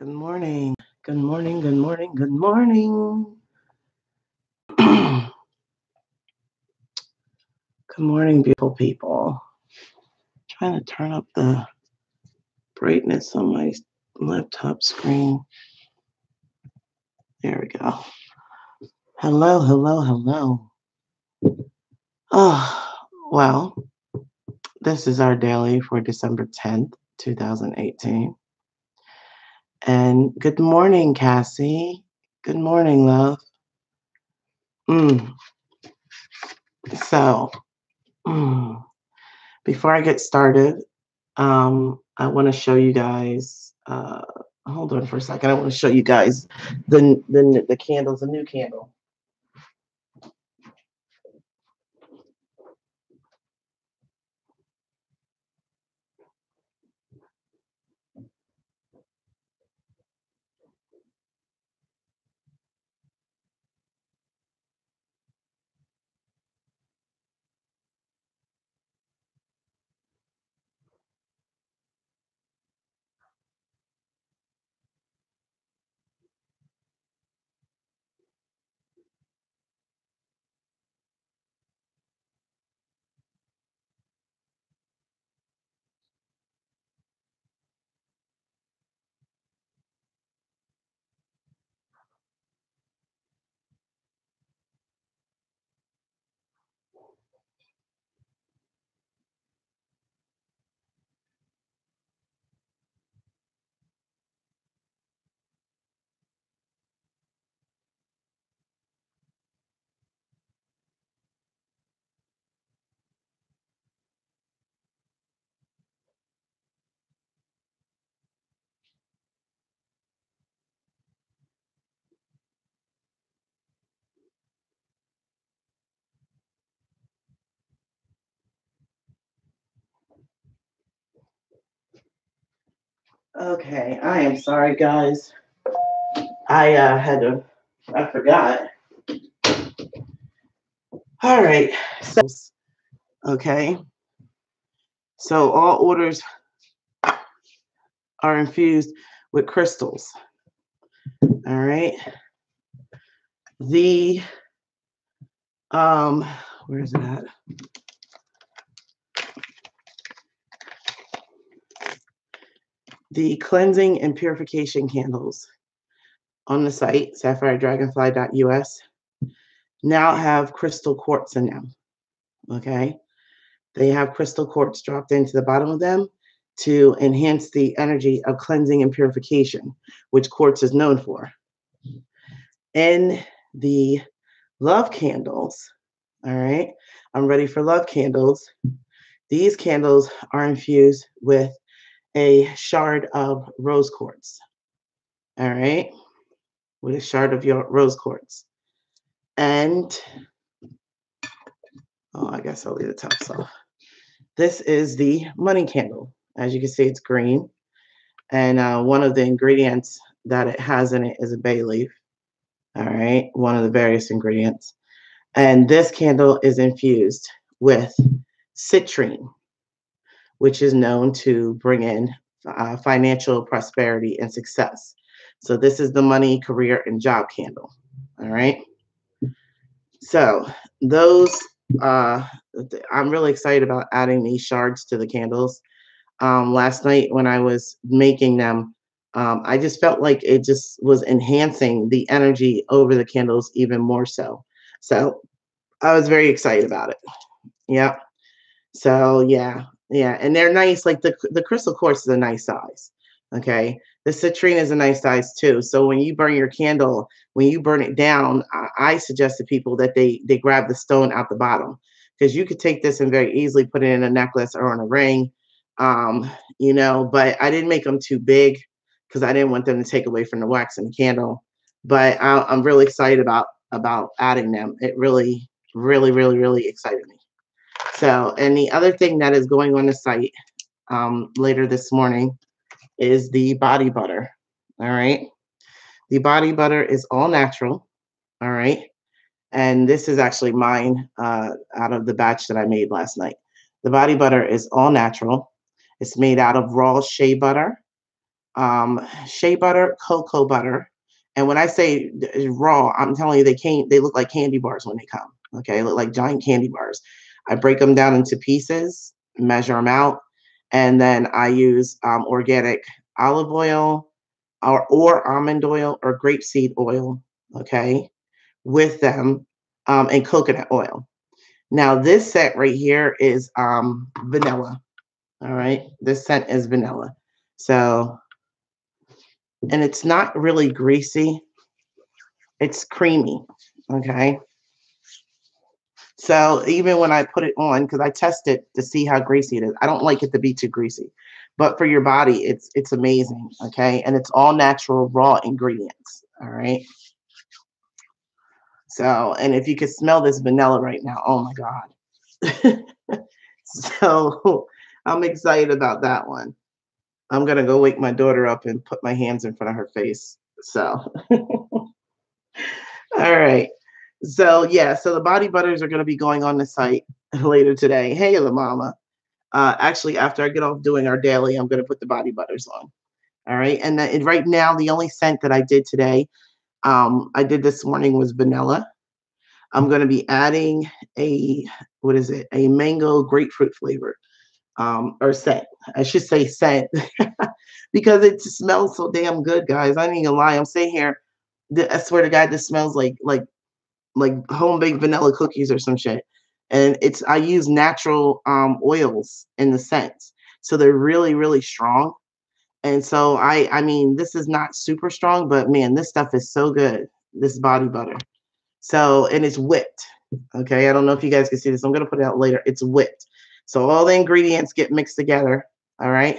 Good morning. Good morning. Good morning. Good morning. Good morning, beautiful people. Trying to turn up the brightness on my laptop screen. There we go. Hello, hello, hello. Oh, well, this is our daily for December 10th, 2018. And good morning, Cassie. Good morning, love. So, before I get started, I want to show you guys. Hold on for a second. I want to show you guys the candles, the new candle. Okay, I am sorry, guys. I forgot. All right. Okay. So all orders are infused with crystals. All right. The where is it at? The cleansing and purification candles on the site, SapphireDragonfly.us, now have crystal quartz in them. Okay. They have crystal quartz dropped into the bottom of them to enhance the energy of cleansing and purification, which quartz is known for. In the love candles, all right, I'm ready for love candles. These candles are infused with a shard of rose quartz, all right, with a shard of your rose quartz. And, oh, I guess I'll leave the top off. This is the money candle. As you can see, it's green. And one of the ingredients that it has in it is a bay leaf. All right, one of the various ingredients. And this candle is infused with citrine, which is known to bring in financial prosperity and success. So this is the money, career, and job candle. All right. So those, I'm really excited about adding these shards to the candles. Last night when I was making them, I just felt like it just was enhancing the energy over the candles even more so. So I was very excited about it. Yeah. So yeah. And they're nice. Like the crystal quartz is a nice size. Okay. The citrine is a nice size too. So when you burn your candle, when you burn it down, I suggest to people that they grab the stone out the bottom, because you could take this and very easily put it in a necklace or on a ring. But I didn't make them too big because I didn't want them to take away from the wax in the candle. But I'm really excited about adding them. It really, really, really, really excited me. So, and the other thing that is going on the site later this morning is the body butter. All right. The body butter is all natural. All right. And this is actually mine out of the batch that I made last night. The body butter is all natural. It's made out of raw shea butter. shea butter, cocoa butter. And when I say raw, I'm telling you, they look like candy bars when they come. Okay, they look like giant candy bars. I break them down into pieces, measure them out, and then I use organic olive oil or almond oil or grapeseed oil, okay, with them, and coconut oil. Now, this set right here is vanilla. All right, this scent is vanilla. So, and it's not really greasy. It's creamy. Okay. So even when I put it on, because I test it to see how greasy it is, I don't like it to be too greasy. But for your body, it's amazing. Okay. And it's all natural, raw ingredients. All right. So, and if you could smell this vanilla right now, oh my God. So I'm excited about that one. I'm gonna go wake my daughter up and put my hands in front of her face. So all right. So yeah, so the body butters are gonna be going on the site later today. Hey, La Mama. Actually, after I get off doing our daily, I'm gonna put the body butters on. All right. And then right now, the only scent that I did today, I did this morning was vanilla. I'm gonna be adding a what is it? A mango grapefruit flavor. Or scent. I should say scent because it smells so damn good, guys. I ain't gonna lie. I'm sitting here. I swear to God, this smells like home baked vanilla cookies or some shit. And I use natural oils in the scents, so they're really really strong. And so I mean, this is not super strong, but man, this stuff is so good. This body butter. So, and it's whipped. Okay, I don't know if you guys can see this. I'm gonna put it out later. It's whipped. So all the ingredients get mixed together. All right,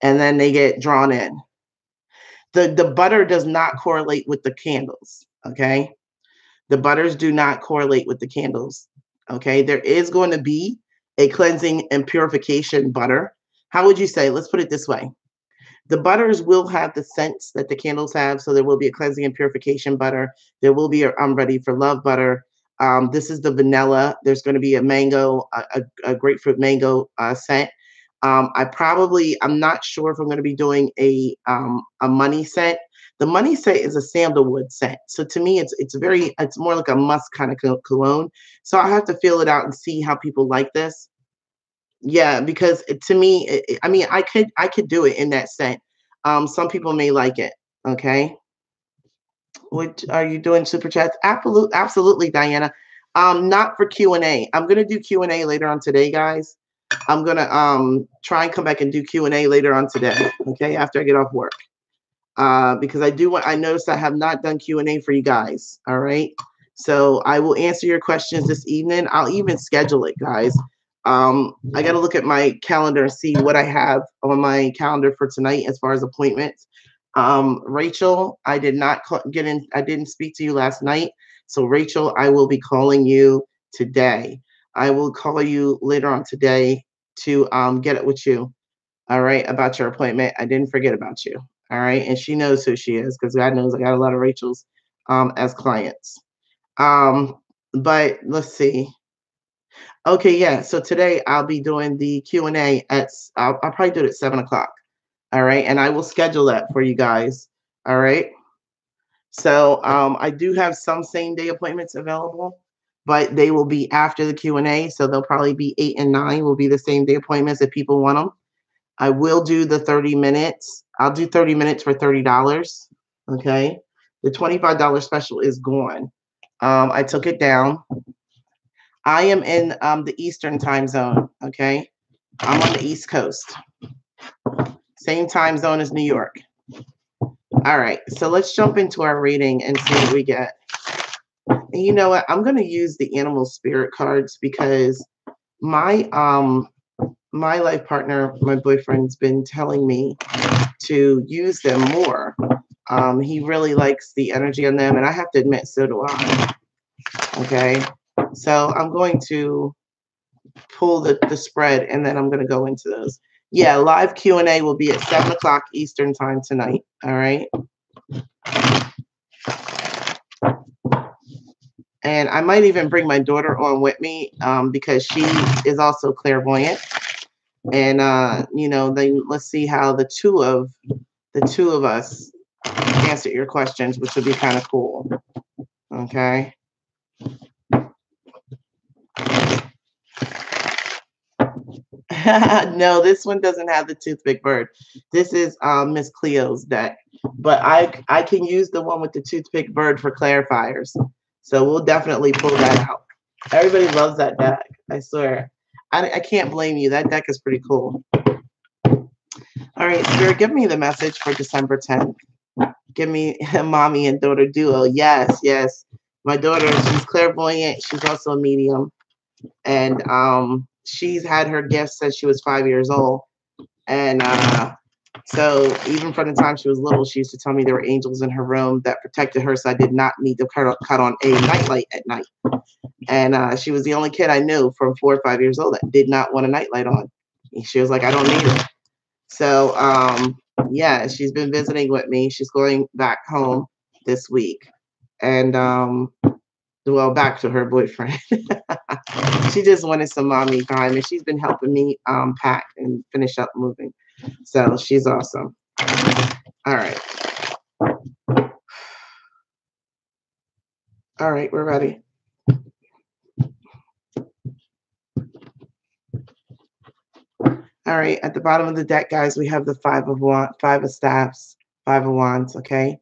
and then they get drawn in. The butter does not correlate with the candles. Okay, the butters do not correlate with the candles. Okay, there is going to be a cleansing and purification butter. How would you say? Let's put it this way. The butters will have the scents that the candles have. So there will be a cleansing and purification butter. There will be a I'm ready for love butter. This is the vanilla. There's going to be a mango, a grapefruit mango scent. I'm not sure if I'm going to be doing a money scent. The money scent is a sandalwood scent. So to me, it's more like a musk kind of cologne. So I have to feel it out and see how people like this. Yeah, because to me, I mean, I could do it in that scent. Some people may like it. Okay. What are you doing? Super chats? Absolutely, absolutely, Diana. Not for Q&A. I'm gonna do Q&A later on today, guys. I'm gonna try and come back and do Q&A later on today. Okay, after I get off work. Because I noticed I have not done Q&A for you guys. All right. So I will answer your questions this evening. I'll even schedule it, guys. I got to look at my calendar and see what I have on my calendar for tonight as far as appointments. Rachel, I did not get in. I didn't speak to you last night. So Rachel, I will be calling you today. I will call you later on today to get it with you. All right, about your appointment. I didn't forget about you. All right, and she knows who she is because God knows I got a lot of Rachels as clients. But let's see. Okay, yeah. So today I'll be doing the Q&A I'll probably do it at 7 o'clock. All right, and I will schedule that for you guys. All right. So I do have some same day appointments available, but they will be after the Q&A. So they'll probably be 8 and 9 will be the same day appointments if people want them. I will do the 30 minutes. I'll do 30 minutes for $30. Okay. The $25 special is gone. I took it down. I am in the Eastern time zone. Okay. I'm on the East Coast. Same time zone as New York. All right. So let's jump into our reading and see what we get. And you know what? I'm going to use the animal spirit cards because my life partner, my boyfriend's been telling me to use them more. He really likes the energy on them, and I have to admit, so do I. Okay, so I'm going to pull the spread, and then I'm going to go into those. Yeah, live Q&A will be at 7 o'clock Eastern time tonight. All right. And I might even bring my daughter on with me because she is also clairvoyant. And let's see how the the two of us answer your questions, which would be kind of cool. Okay. No, this one doesn't have the toothpick bird. This is Miss Cleo's deck, but I can use the one with the toothpick bird for clarifiers. So we'll definitely pull that out. Everybody loves that deck. I swear. I can't blame you. That deck is pretty cool. All right, Spirit, give me the message for December 10th. Give me a mommy and daughter duo. Yes, yes. My daughter, she's clairvoyant. She's also a medium. And she's had her gifts since she was 5 years old. And so even from the time she was little, she used to tell me there were angels in her room that protected her, so I did not need to cut on a nightlight at night. And she was the only kid I knew from 4 or 5 years old that did not want a nightlight on. She was like, I don't need it. So, yeah, she's been visiting with me. She's going back home this week. And, well, back to her boyfriend. She just wanted some mommy time, and she's been helping me pack and finish up moving. So she's awesome. All right. All right, we're ready. All right, at the bottom of the deck, guys, we have the Five of Staffs, Five of Wands, okay?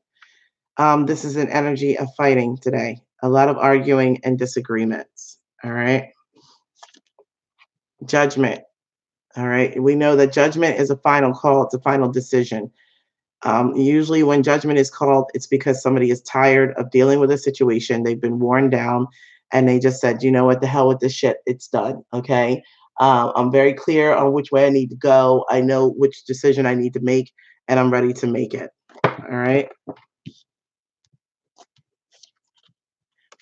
This is an energy of fighting today. A lot of arguing and disagreements, all right? Judgment, all right? We know that judgment is a final call. It's a final decision. Usually when judgment is called, it's because somebody is tired of dealing with a situation. They've been worn down, and they just said, you know what, the hell with this shit. It's done, okay? I'm very clear on which way I need to go. I know which decision I need to make, and I'm ready to make it. All right.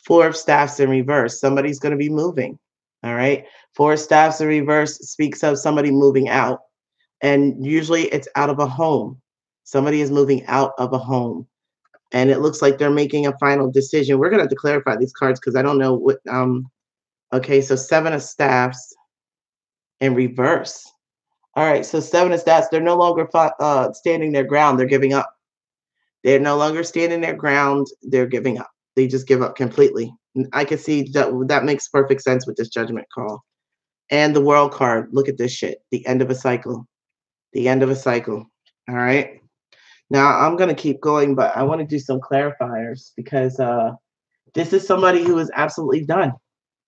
Four of Staffs in reverse. Somebody's going to be moving. All right. Four of Staffs in reverse speaks of somebody moving out. And usually it's out of a home. Somebody is moving out of a home. And it looks like they're making a final decision. We're going to have to clarify these cards because I don't know what. Okay. So Seven of Staffs in reverse. All right, so Seven of Staffs, they're no longer standing their ground. They're giving up. They're no longer standing their ground. They're giving up. They just give up completely. I can see that makes perfect sense with this judgment call. And the World card, look at this shit. The end of a cycle. The end of a cycle. All right. Now, I'm going to keep going, but I want to do some clarifiers because this is somebody who is absolutely done.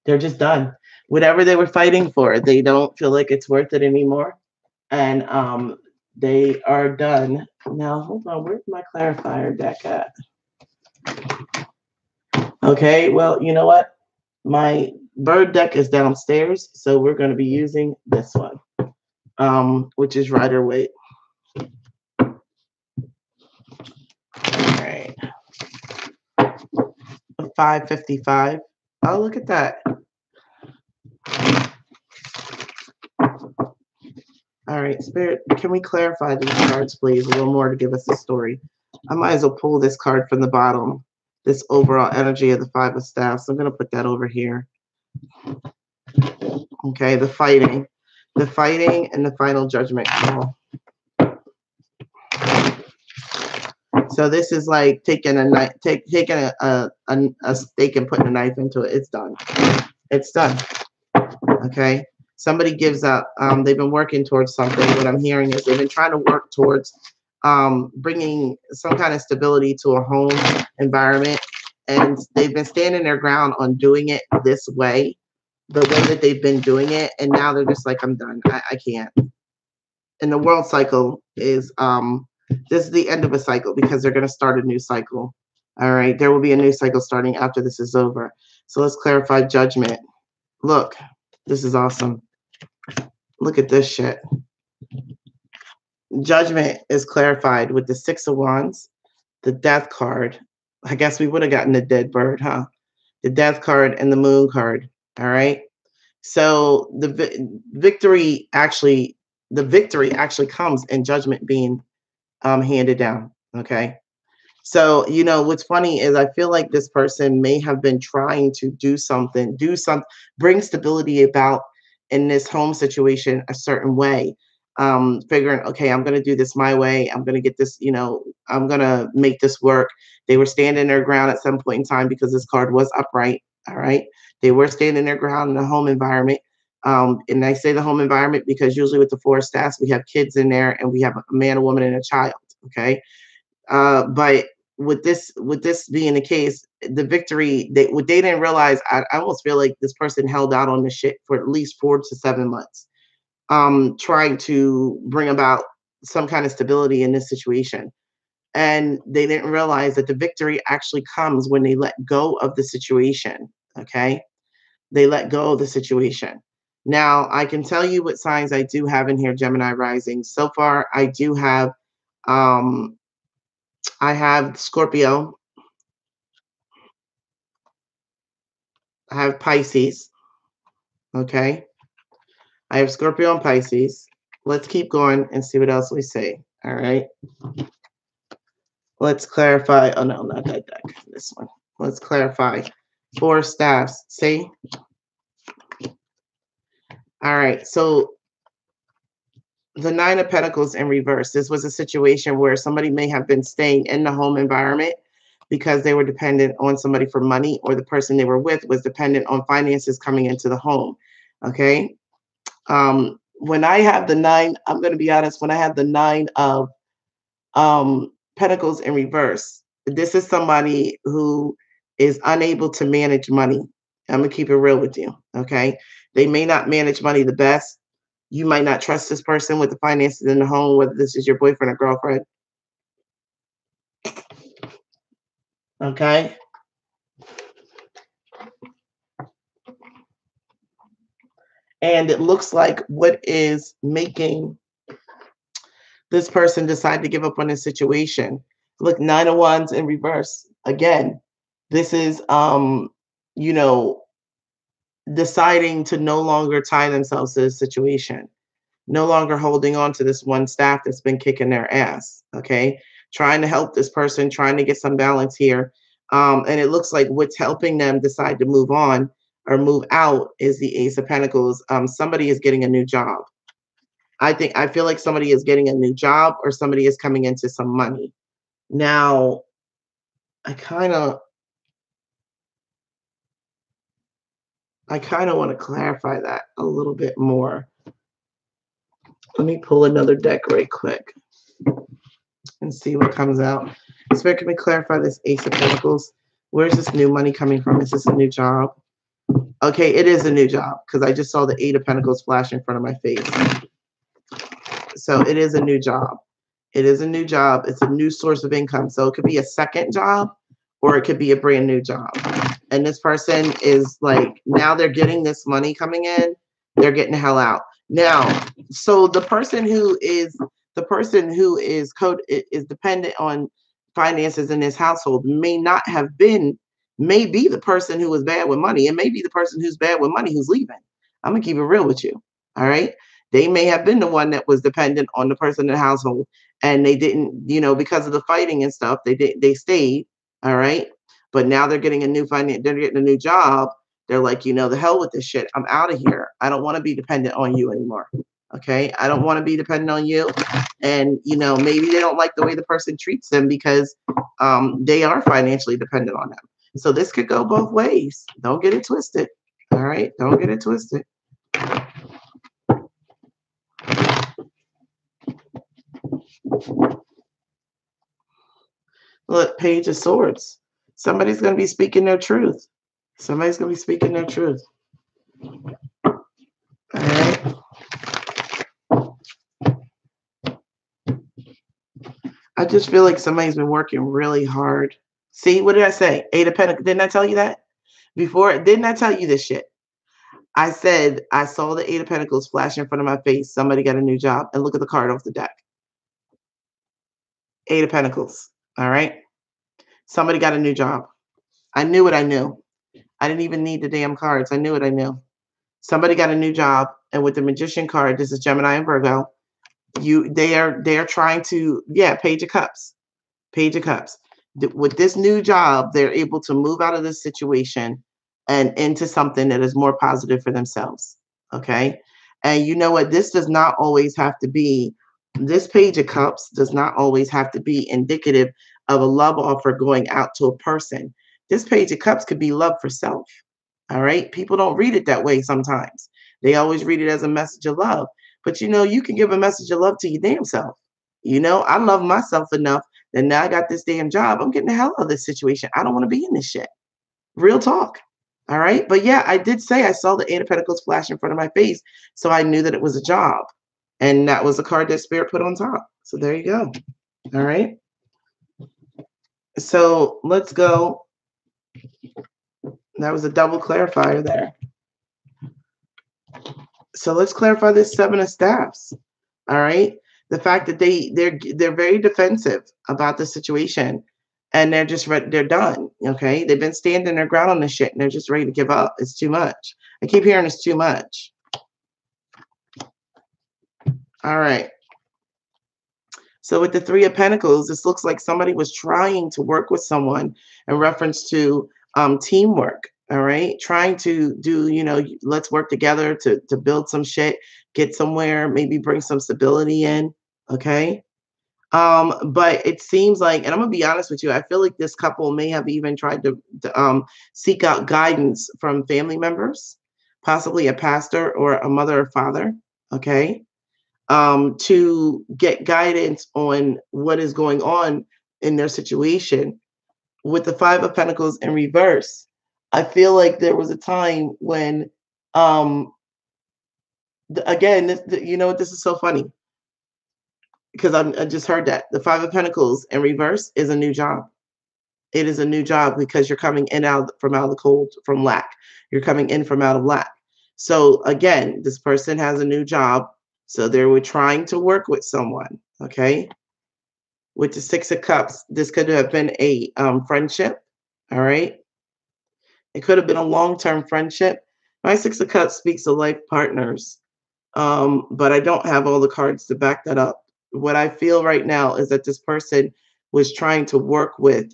They're just done. Whatever they were fighting for, they don't feel like it's worth it anymore. And they are done. Now, hold on. Where's my clarifier deck at? Okay, well, you know what? My bird deck is downstairs, so we're going to be using this one, which is Rider-Waite. All right. 555. Oh, look at that. All right, Spirit, can we clarify these cards, please, a little more to give us the story? I might as well pull this card from the bottom, this overall energy of the Five of Staffs. I'm going to put that over here. Okay, the fighting and the final judgment call. So this is like taking a knife, taking a steak and putting a knife into it. It's done. It's done. Okay. Somebody gives up. They've been working towards something. What I'm hearing is they've been trying to work towards bringing some kind of stability to a home environment. And they've been standing their ground on doing it this way, the way that they've been doing it. And now they're just like, I'm done. I can't. And the world cycle is, this is the end of a cycle because they're going to start a new cycle. All right. There will be a new cycle starting after this is over. So let's clarify judgment. Look, this is awesome. Look at this shit. Judgment is clarified with the Six of Wands, the Death card. I guess we would have gotten the Dead Bird, huh? The Death card and the Moon card. All right. So the victory actually comes in judgment being handed down. Okay. So, you know, what's funny is I feel like this person may have been trying to bring stability about in this home situation a certain way. figuring, okay, I'm going to do this my way. I'm going to get this, I'm going to make this work. They were standing their ground at some point in time because this card was upright. All right. They were standing their ground in the home environment. And I say the home environment because usually with the four staffs, we have kids in there and we have a man, a woman, and a child. Okay. But with this being the case, the victory, what they didn't realize, I almost feel like this person held out on this shit for at least 4 to 7 months, trying to bring about some kind of stability in this situation. And they didn't realize that the victory actually comes when they let go of the situation. Okay. They let go of the situation. Now, I can tell you what signs I do have in here, Gemini rising. So far, I do have, I have Scorpio. I have Pisces. Okay. I have Scorpio and Pisces. Let's keep going and see what else we see. All right. Let's clarify. Oh, no, not that deck. This one. Let's clarify. 4 staffs. See? All right. So the 9 of Pentacles in reverse. This was a situation where somebody may have been staying in the home environment because they were dependent on somebody for money, or the person they were with was dependent on finances coming into the home. Okay. When I have the 9, I'm going to be honest, when I have the 9 of Pentacles in reverse, this is somebody who is unable to manage money. I'm going to keep it real with you. Okay. They may not manage money the best. You might not trust this person with the finances in the home, whether this is your boyfriend or girlfriend. Okay. And it looks like what is making this person decide to give up on this situation. Look, 9 of Wands in reverse. Again, this is, deciding to no longer tie themselves to this situation, no longer holding on to this one staff that's been kicking their ass. Okay. Trying to help this person, trying to get some balance here. And it looks like what's helping them decide to move on or move out is the Ace of Pentacles. Somebody is getting a new job. I feel like somebody is getting a new job, or somebody is coming into some money. Now, I kind of want to clarify that a little bit more. Let me pull another deck right quick and see what comes out. Spirit, can we clarify this Ace of Pentacles? Where's this new money coming from? Is this a new job? Okay, it is a new job because I just saw the 8 of Pentacles flash in front of my face. So it is a new job. It is a new job. It's a new source of income. So it could be a second job, or it could be a brand new job. And this person is like, now they're getting this money coming in. They're getting the hell out. Now, so the person who is dependent on finances in this household may be the person who was bad with money. It may be the person who's bad with money who's leaving. I'm gonna keep it real with you. All right. They may have been the one that was dependent on the person in the household, and they didn't, because of the fighting and stuff, they stayed. All right. But now they're getting they're getting a new job. They're like, the hell with this shit. I'm out of here. I don't want to be dependent on you anymore. Okay. I don't want to be dependent on you. And, maybe they don't like the way the person treats them because they are financially dependent on them. So this could go both ways. Don't get it twisted. All right. Don't get it twisted. Look, Page of Swords. Somebody's going to be speaking their truth. Somebody's going to be speaking their truth. All right. I just feel like somebody's been working really hard. See, what did I say? 8 of Pentacles. Didn't I tell you that before? Didn't I tell you this shit? I said I saw the 8 of Pentacles flash in front of my face. Somebody got a new job. And look at the card off the deck. 8 of Pentacles. All right. Somebody got a new job. I knew what I knew. I didn't even need the damn cards. I knew what I knew. Somebody got a new job. And with the Magician card, this is Gemini and Virgo. They are trying to, Page of Cups. Page of Cups. With this new job, they're able to move out of this situation and into something that is more positive for themselves. Okay. And you know what? This does not always have to be, this Page of Cups does not always have to be indicative of a love offer going out to a person. This Page of Cups could be love for self. All right. People don't read it that way sometimes. They always read it as a message of love. But you know, you can give a message of love to your damn self. You know, I love myself enough that now I got this damn job. I'm getting the hell out of this situation. I don't want to be in this shit. Real talk. All right. But yeah, I did say I saw the Eight of Pentacles flash in front of my face. So I knew that it was a job. And that was a card that Spirit put on top. So there you go. All right. So let's go. That was a double clarifier there. So let's clarify this Seven of Staffs. All right. The fact that they're very defensive about the situation, and they're just they're done. Okay. They've been standing their ground on this shit, and they're just ready to give up. It's too much. I keep hearing it's too much. All right. So with the Three of Pentacles, this looks like somebody was trying to work with someone in reference to teamwork. All right. Trying to do, you know, let's work together to build some shit, get somewhere, maybe bring some stability in. Okay. But it seems like, and I'm gonna be honest with you, I feel like this couple may have even tried to seek out guidance from family members, possibly a pastor or a mother or father. Okay. To get guidance on what is going on in their situation. With the Five of Pentacles in reverse, I feel like there was a time when, again, you know what, this is so funny because I just heard that the Five of Pentacles in reverse is a new job. It is a new job because you're coming in out of the cold from lack. You're coming in from out of lack. So again, this person has a new job. So they were trying to work with someone. Okay. With the Six of Cups, this could have been a friendship. All right. It could have been a long-term friendship. My Six of Cups speaks of life partners, but I don't have all the cards to back that up. What I feel right now is that this person was trying to work with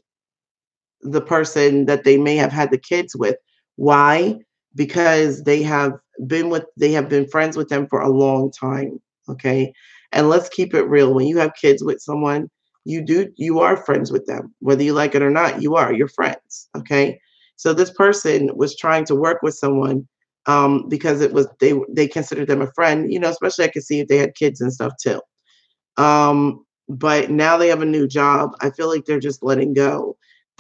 the person that they may have had the kids with. Why? Because they have been friends with them for a long time. Okay. And let's keep it real. When you have kids with someone, you are friends with them. Whether you like it or not, you're friends. Okay. So this person was trying to work with someone because they considered them a friend, you know, especially I could see if they had kids and stuff too. But now they have a new job. I feel like they're just letting go.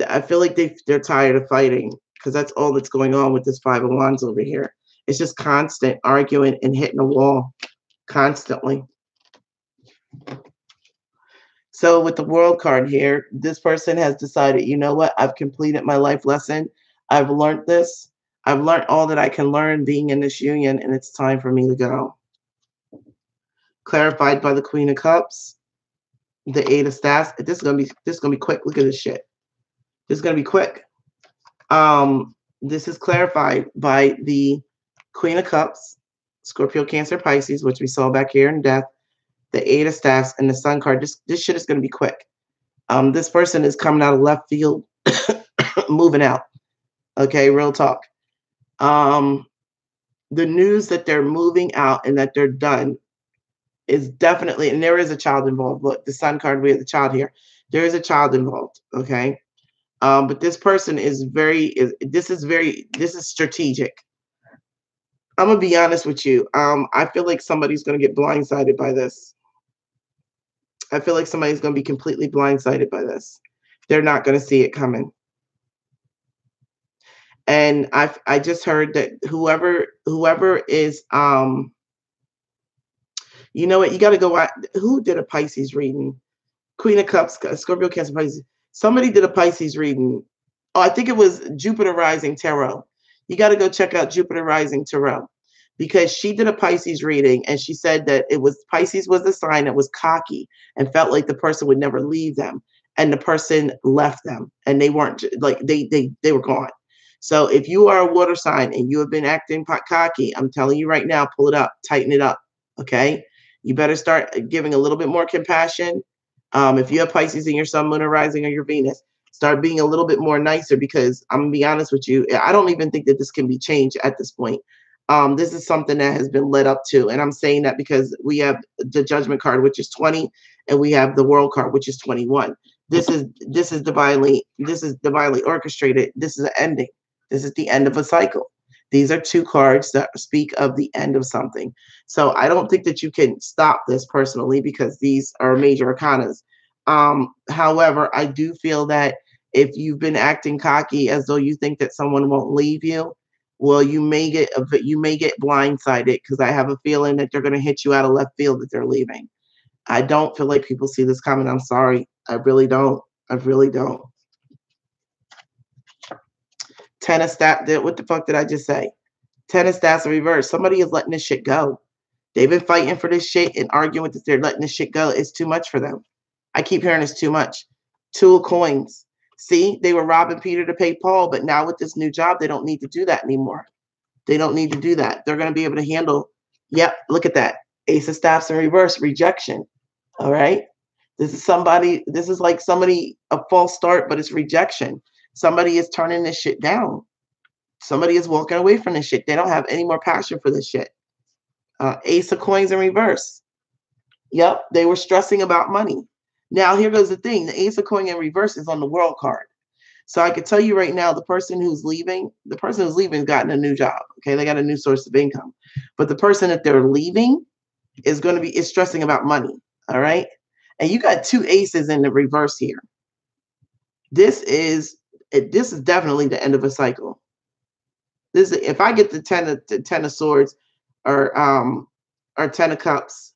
I feel like they're tired of fighting because that's all that's going on with this Five of Wands over here. It's just constant arguing and hitting a wall constantly. So with the World card here, this person has decided, you know what? I've completed my life lesson. I've learned this. I've learned all that I can learn being in this union, and it's time for me to go. Clarified by the Queen of Cups, the Eight of Staffs. This is gonna be quick. Look at this shit. This is gonna be quick. This is clarified by the Queen of Cups, Scorpio, Cancer, Pisces, which we saw back here in Death, the Eight of Staffs, and the Sun card. This shit is gonna be quick. This person is coming out of left field, moving out. Okay, real talk. The news that they're moving out and that they're done is definitely, and there is a child involved. Look, the Sun card, we have the child here. There is a child involved. Okay. But this person is this is strategic. I'm gonna be honest with you. I feel like somebody's gonna get blindsided by this. I feel like somebody's gonna be completely blindsided by this. They're not gonna see it coming. And I just heard that whoever is you know what, you got to go out. Who did a Pisces reading? Queen of Cups, Scorpio, Cancer, Pisces. Somebody did a Pisces reading. Oh, I think it was Jupiter Rising Tarot. You got to go check out Jupiter Rising Tarot because she did a Pisces reading and she said that Pisces was the sign that was cocky and felt like the person would never leave them, and the person left them and they weren't, like they were gone. So if you are a water sign and you have been acting cocky, I'm telling you right now, pull it up, tighten it up. Okay. You better start giving a little bit more compassion. If you have Pisces in your Sun, Moon, or Rising, or your Venus, start being a little bit more nicer because I'm going to be honest with you. I don't even think that this can be changed at this point. This is something that has been led up to. And I'm saying that because we have the Judgment card, which is 20, and we have the World card, which is 21. This is divinely orchestrated. This is an ending. This is the end of a cycle. These are two cards that speak of the end of something. So I don't think that you can stop this personally because these are major arcanas. However, I do feel that if you've been acting cocky as though you think that someone won't leave you, well, you may get blindsided because I have a feeling that they're going to hit you out of left field that they're leaving. I don't feel like people see this coming. I'm sorry. I really don't. I really don't. Ten of staff. What the fuck did I just say? Ten of staffs in reverse. Somebody is letting this shit go. They've been fighting for this shit and arguing with this. They're letting this shit go. It's too much for them. I keep hearing it's too much. Two of coins. See, they were robbing Peter to pay Paul, but now with this new job, they don't need to do that anymore. They don't need to do that. They're going to be able to handle. Yep, look at that. Ace of staffs in reverse. Rejection. All right. This is like somebody, a false start, but it's rejection. Somebody is turning this shit down. Somebody is walking away from this shit. They don't have any more passion for this shit. Ace of coins in reverse. Yep, they were stressing about money. Now, here goes the thing. The ace of coin in reverse is on the World card. So I can tell you right now, the person who's leaving has gotten a new job. Okay, they got a new source of income. But the person that they're leaving is stressing about money. All right. And you got two aces in the reverse here. This is definitely the end of a cycle. If I get the 10 of swords or 10 of cups,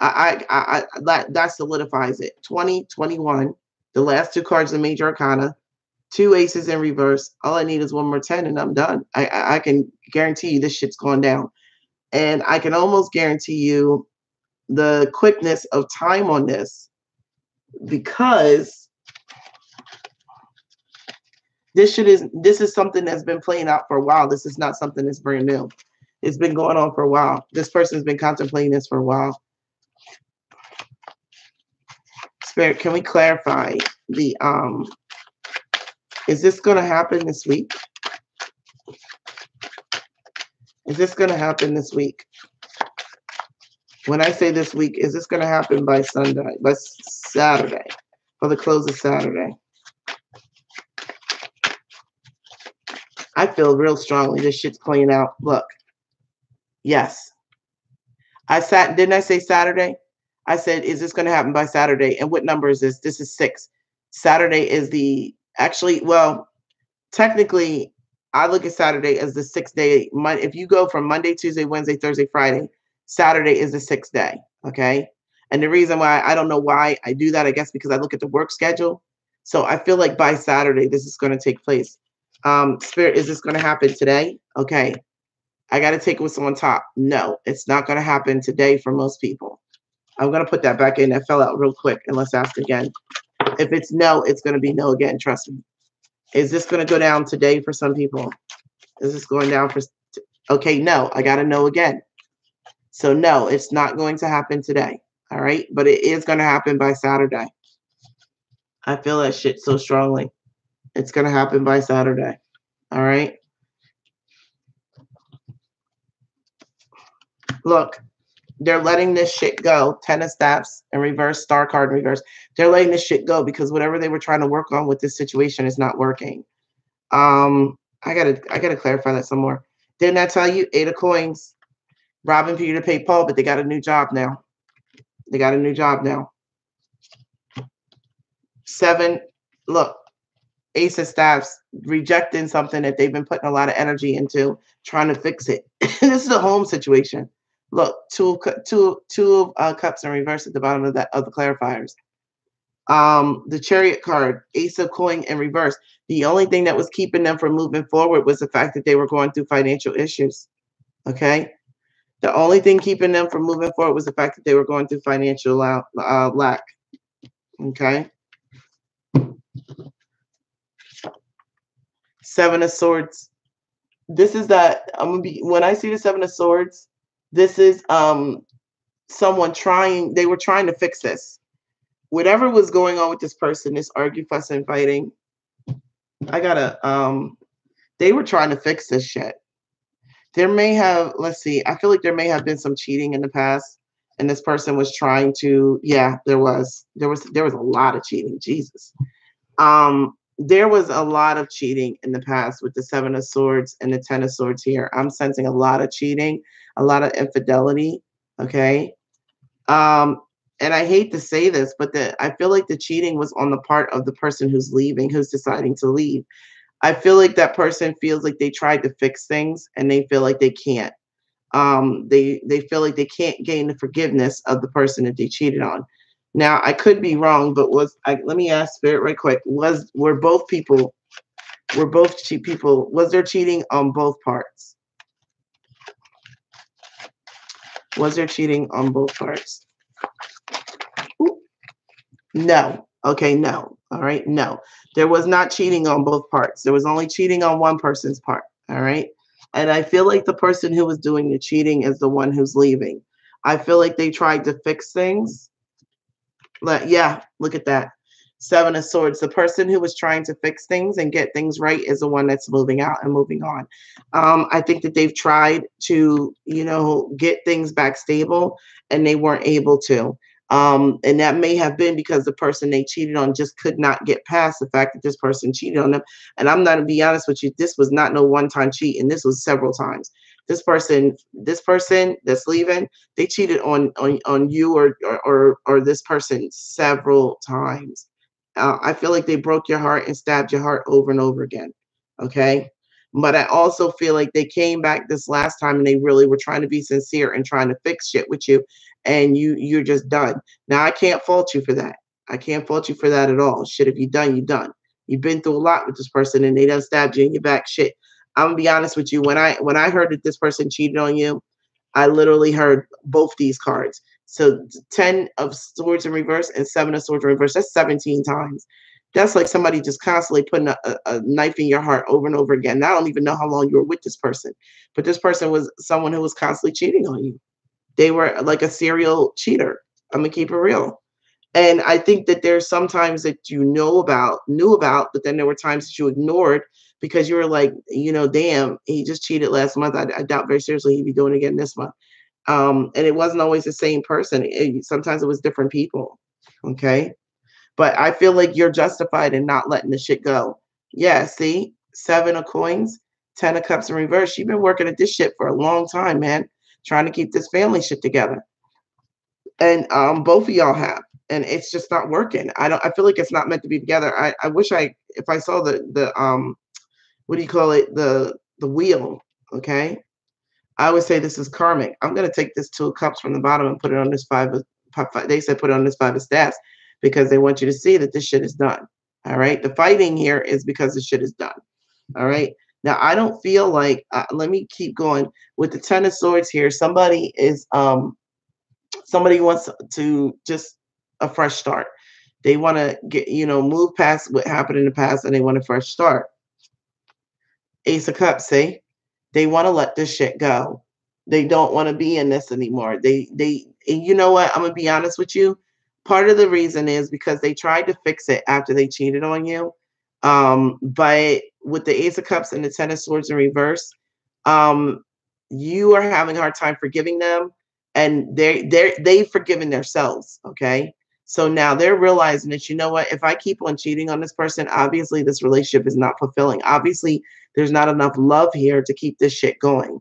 that solidifies it. 20, 21, the last two cards of major arcana, two aces in reverse. All I need is one more 10 and I'm done. I can guarantee you this shit's going down. And I can almost guarantee you the quickness of time on this, because this is something that's been playing out for a while. This is not something that's brand new. It's been going on for a while. This person's been contemplating this for a while. Spirit, can we clarify the is this going to happen this week? Is this going to happen this week? When I say this week, is this going to happen by Sunday, by Saturday, for the close of Saturday? I feel real strongly this shit's playing out. Look. Yes. Didn't I say Saturday? I said, is this going to happen by Saturday? And what number is this? This is 6. Saturday is technically, I look at Saturday as the 6th day. If you go from Monday, Tuesday, Wednesday, Thursday, Friday, Saturday is the 6th day. Okay. And the reason why, I don't know why I do that, I guess because I look at the work schedule. So I feel like by Saturday, this is going to take place. Spirit, is this going to happen today? Okay. I got to take what's on top. No, it's not going to happen today for most people. I'm going to put that back in. That fell out real quick. And let's ask again. If it's no, it's going to be no again. Trust me. Is this going to go down today for some people? Is this going down for... Okay, no. I got to know again. So no, it's not going to happen today. All right? But it is going to happen by Saturday. I feel that shit so strongly. It's going to happen by Saturday. All right? Look, they're letting this shit go. 10 of staffs in reverse, star card in reverse. They're letting this shit go because whatever they were trying to work on with this situation is not working. I gotta clarify that some more. Didn't I tell you 8 of coins, robbing Peter to pay Paul, but they got a new job now. They got a new job now. 7, look, Ace of staffs, rejecting something that they've been putting a lot of energy into, trying to fix it. This is a home situation. Look, two of cups in reverse at the bottom of the clarifiers. The Chariot card, Ace of coin in reverse. The only thing that was keeping them from moving forward was the fact that they were going through financial issues. Okay? The only thing keeping them from moving forward was the fact that they were going through financial lack. Okay? 7 of swords. This is that when I see the 7 of swords, this is someone they were trying to fix this. Whatever was going on with this person, this argue, fussing, fighting, they were trying to fix this shit. There may have, let's see, I feel like there may have been some cheating in the past, and this person was trying to, yeah, there was a lot of cheating. Jesus. There was a lot of cheating in the past with the Seven of Swords and the Ten of Swords here. I'm sensing a lot of cheating, a lot of infidelity. Okay. Um, and I hate to say this, but I feel like the cheating was on the part of the person who's leaving, who's deciding to leave. I feel like that person feels like they tried to fix things and they feel like they can't. They feel like they can't gain the forgiveness of the person that they cheated on. Now I could be wrong, but let me ask Spirit right quick. Were both cheat people? Was there cheating on both parts? Was there cheating on both parts? Ooh, no. Okay, no. All right, no. There was not cheating on both parts. There was only cheating on one person's part. All right. And I feel like the person who was doing the cheating is the one who's leaving. I feel like they tried to fix things. Yeah, look at that. Seven of Swords. The person who was trying to fix things and get things right is the one that's moving out and moving on. I think that they've tried to, get things back stable and they weren't able to. And that may have been because the person they cheated on just could not get past the fact that this person cheated on them. And I'm not to be honest with you, this was not no one-time cheat, and this was several times. This person that's leaving, they cheated on you or this person several times. I feel like they broke your heart and stabbed your heart over and over again. Okay. But I also feel like they came back this last time and they really were trying to be sincere and trying to fix shit with you, and you're just done. Now I can't fault you for that. I can't fault you for that at all. Shit, if you're done, you're done. You've been through a lot with this person and they done stabbed you in your back. Shit. I'm gonna be honest with you. When I heard that this person cheated on you, I literally heard both these cards. So 10 of Swords in reverse and 7 of Swords in reverse. That's 17 times. That's like somebody just constantly putting a knife in your heart over and over again. And I don't even know how long you were with this person, but this person was someone who was constantly cheating on you. They were like a serial cheater. I'm gonna keep it real. And I think that there's sometimes that knew about, but then there were times that you ignored because you were like, damn, he just cheated last month. I doubt very seriously he'd be doing it again this month. And it wasn't always the same person. Sometimes it was different people. Okay. But I feel like you're justified in not letting the shit go. Yeah. See, 7 of coins, 10 of cups in reverse. You've been working at this shit for a long time, man, trying to keep this family shit together. And both of y'all have, and it's just not working. I feel like it's not meant to be together. I wish if I saw the what do you call it, the wheel. Okay, I would say this is karmic. I'm gonna take this 2 of cups from the bottom and put it on this they said put it on this 5 of staffs because they want you to see that this shit is done. All right, the fighting here is because the shit is done. All right, now I don't feel like let me keep going with the 10 of swords here. Somebody wants to just a fresh start. They want to move past what happened in the past and they want a fresh start. Ace of Cups, see? They want to let this shit go. They don't want to be in this anymore. And you know what? I'm gonna be honest with you. Part of the reason is because they tried to fix it after they cheated on you. But with the Ace of Cups and the 10 of Swords in reverse, you are having a hard time forgiving them, and they've forgiven themselves. Okay. So now they're realizing that, you know what, if I keep on cheating on this person, obviously this relationship is not fulfilling. Obviously, there's not enough love here to keep this shit going.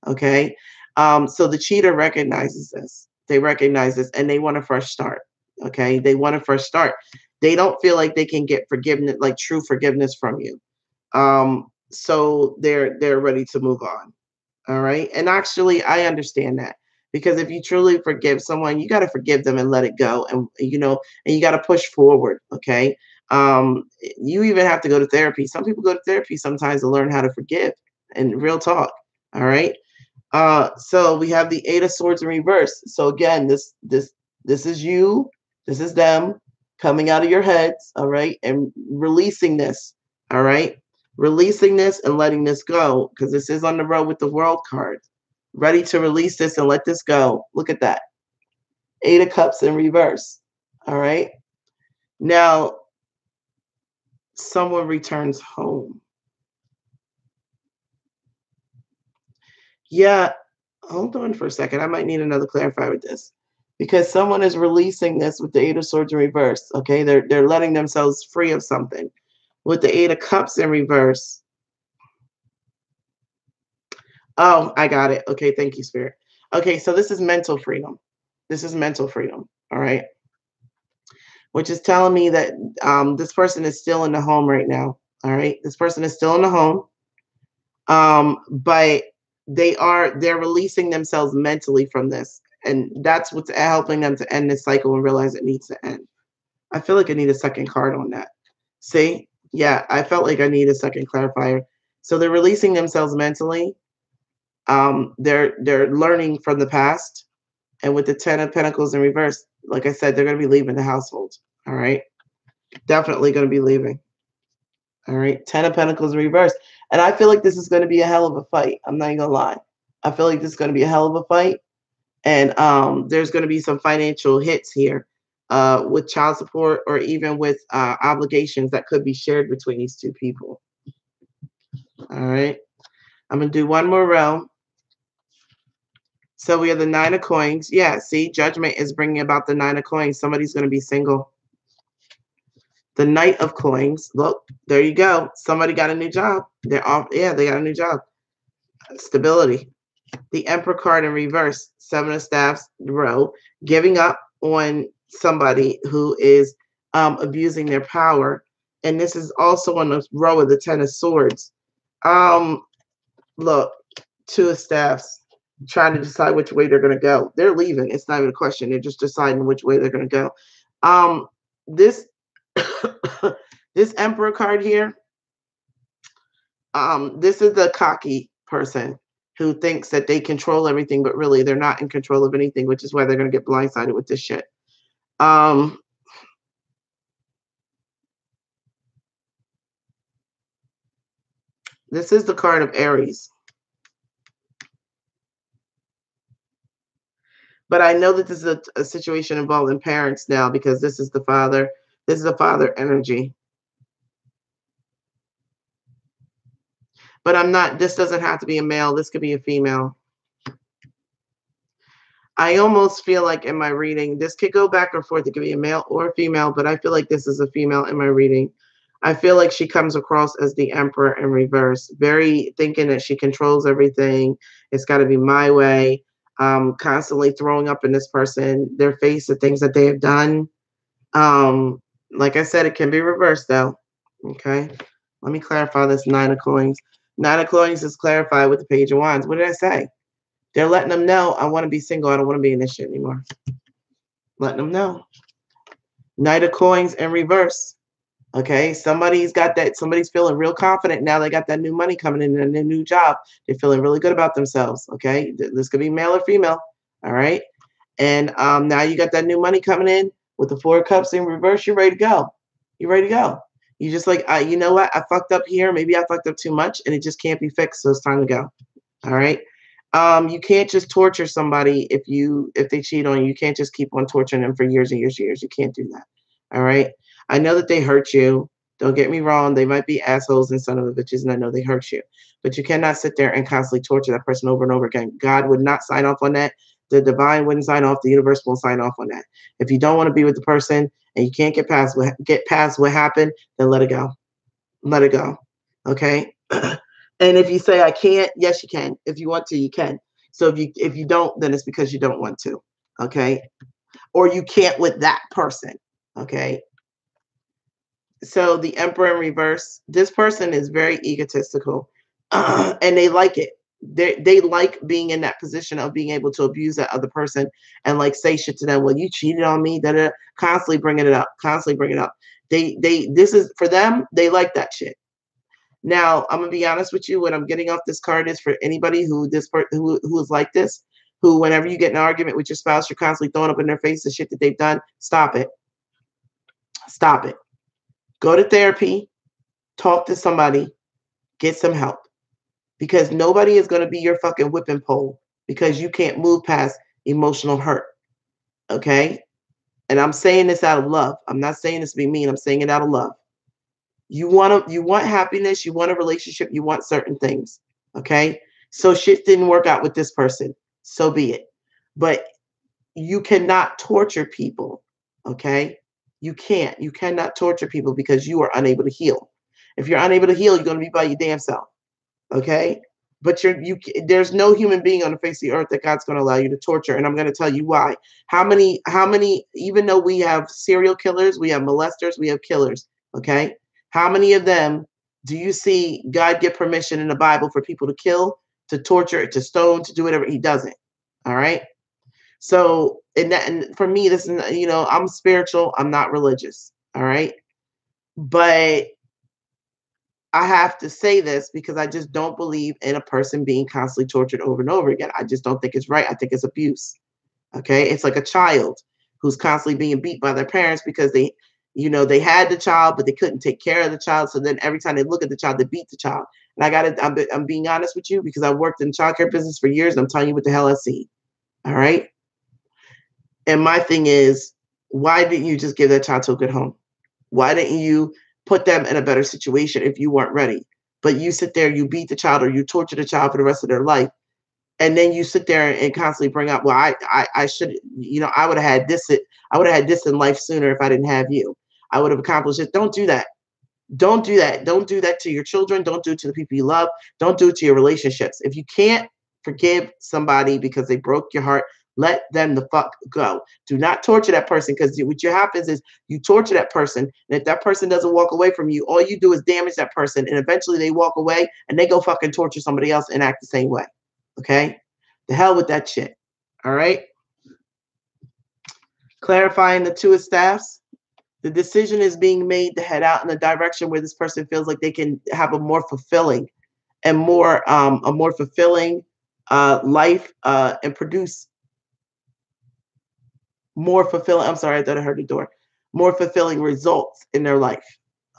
Okay. So the cheater recognizes this. They recognize this and they want a fresh start. Okay. They want a fresh start. They don't feel like they can get forgiveness, like true forgiveness from you. So they're ready to move on. All right. And actually, I understand that, because if you truly forgive someone, you got to forgive them and let it go. And, and you got to push forward. Okay. You even have to go to therapy. Some people go to therapy sometimes to learn how to forgive, and real talk. All right. So we have the 8 of Swords in reverse. So again, this is you, this is them coming out of your heads. All right. And releasing this. All right. Releasing this and letting this go, because this is on the road with the World card. Ready to release this and let this go. Look at that. 8 of Cups in reverse. All right. Now, someone returns home. Yeah, hold on for a second. I might need another clarifier with this because someone is releasing this with the Eight of Swords in reverse. Okay, they're letting themselves free of something. With the Eight of Cups in reverse. Oh, I got it. Okay, thank you, Spirit. Okay, so this is mental freedom. This is mental freedom. All right, which is telling me that this person is still in the home right now. All right, this person is still in the home, but they're releasing themselves mentally from this, and that's what's helping them to end this cycle and realize it needs to end. I feel like I need a second card on that. See, yeah, I felt like I need a second clarifier. So they're releasing themselves mentally. They're learning from the past, and with the Ten of Pentacles in reverse, like I said, they're going to be leaving the household. All right, definitely going to be leaving. All right, Ten of Pentacles in reverse, and I feel like this is going to be a hell of a fight. I'm not even gonna lie. I feel like this is going to be a hell of a fight, and there's going to be some financial hits here, with child support or even with obligations that could be shared between these two people. All right, I'm gonna do one more round. So we have the Nine of Coins. Yeah, see, Judgment is bringing about the Nine of Coins. Somebody's going to be single. The Knight of Coins. Look, there you go. Somebody got a new job. They're off. Yeah, they got a new job. Stability. The Emperor card in reverse. Seven of Staffs row. Giving up on somebody who is abusing their power. And this is also on the row of the Ten of Swords. Look, Two of Staffs. Trying to decide which way they're going to go. They're leaving. It's not even a question. They're just deciding which way they're going to go. This this Emperor card here. This is the cocky person who thinks that they control everything, but really they're not in control of anything, which is why they're going to get blindsided with this shit. This is the card of Aries. But I know that this is a situation involving parents now because this is the father. This is the father energy. But I'm not, this doesn't have to be a male. This could be a female. I almost feel like in my reading, this could go back and forth. It could be a male or a female, but I feel like this is a female in my reading. I feel like she comes across as the Emperor in reverse, very thinking that she controls everything. It's got to be my way. Constantly throwing up in this person, their face, the things that they have done. Like I said, it can be reversed though. Okay. Let me clarify this Nine of Coins. Nine of Coins is clarified with the Page of Wands. What did I say? They're letting them know, I want to be single. I don't want to be in this shit anymore. Letting them know. Knight of Coins in reverse. Okay, somebody's got that. Somebody's feeling real confident now. They got that new money coming in and a new job. They're feeling really good about themselves. Okay, this could be male or female. All right, and now you got that new money coming in with the Four of Cups in reverse. You're ready to go. You're ready to go. You just like, you know what? I fucked up here. Maybe I fucked up too much, and it just can't be fixed. So it's time to go. All right. You can't just torture somebody if they cheat on you. You can't just keep on torturing them for years and years and years. You can't do that. All right. I know that they hurt you. Don't get me wrong. They might be assholes and son of a bitches, and I know they hurt you. But you cannot sit there and constantly torture that person over and over again. God would not sign off on that. The divine wouldn't sign off. The universe won't sign off on that. If you don't want to be with the person and you can't get past what happened, then let it go. Let it go. Okay. And if you say I can't, yes, you can. If you want to, you can. So if you don't, then it's because you don't want to. Okay. Or you can't with that person. Okay. So the Emperor in reverse, this person is very egotistical, and they like it. They like being in that position of being able to abuse that other person and like say shit to them. Well, you cheated on me. That constantly bringing it up. Constantly bringing it up. This is for them. They like that shit. Now, I'm gonna be honest with you. What I'm getting off this card is for anybody who is like this, who whenever you get in an argument with your spouse, you're constantly throwing up in their face the shit that they've done. Stop it. Stop it. Go to therapy. Talk to somebody. Get some help. Because nobody is gonna be your fucking whipping pole because you can't move past emotional hurt. Okay? And I'm saying this out of love. I'm not saying this to be mean. I'm saying it out of love. You want happiness, you want a relationship, you want certain things. Okay? So shit didn't work out with this person. So be it. But you cannot torture people. Okay? You can't. You cannot torture people because you are unable to heal. If you're unable to heal, you're going to be by your damn self. Okay? But there's no human being on the face of the earth that God's going to allow you to torture. And I'm going to tell you why. How many, even though we have serial killers, we have molesters, we have killers. Okay? How many of them do you see God give permission in the Bible for people to kill, to torture, to stone, to do whatever? He doesn't. All right? So, and for me, this is, I'm spiritual. I'm not religious. All right. But I have to say this because I just don't believe in a person being constantly tortured over and over again. I just don't think it's right. I think it's abuse. Okay. It's like a child who's constantly being beat by their parents because they had the child, but they couldn't take care of the child. So then every time they look at the child, they beat the child. And I'm being honest with you because I worked in the childcare business for years. And I'm telling you what the hell I see. All right. And my thing is, why didn't you just give that child to a good home? Why didn't you put them in a better situation if you weren't ready? But you sit there, you beat the child or you torture the child for the rest of their life. And then you sit there and constantly bring up, well, I should, I would have had this. I would have had this in life sooner if I didn't have you. I would have accomplished it. Don't do that. Don't do that. Don't do that to your children. Don't do it to the people you love. Don't do it to your relationships. If you can't forgive somebody because they broke your heart, let them the fuck go. Do not torture that person, because what happens is you torture that person. And if that person doesn't walk away from you, all you do is damage that person. And eventually they walk away and they go fucking torture somebody else and act the same way. Okay? The hell with that shit. All right? Clarifying the two of staffs. The decision is being made to head out in a direction where this person feels like they can have a more fulfilling and a more fulfilling life and produce more fulfilling. I'm sorry, I thought I heard the door. More fulfilling results in their life.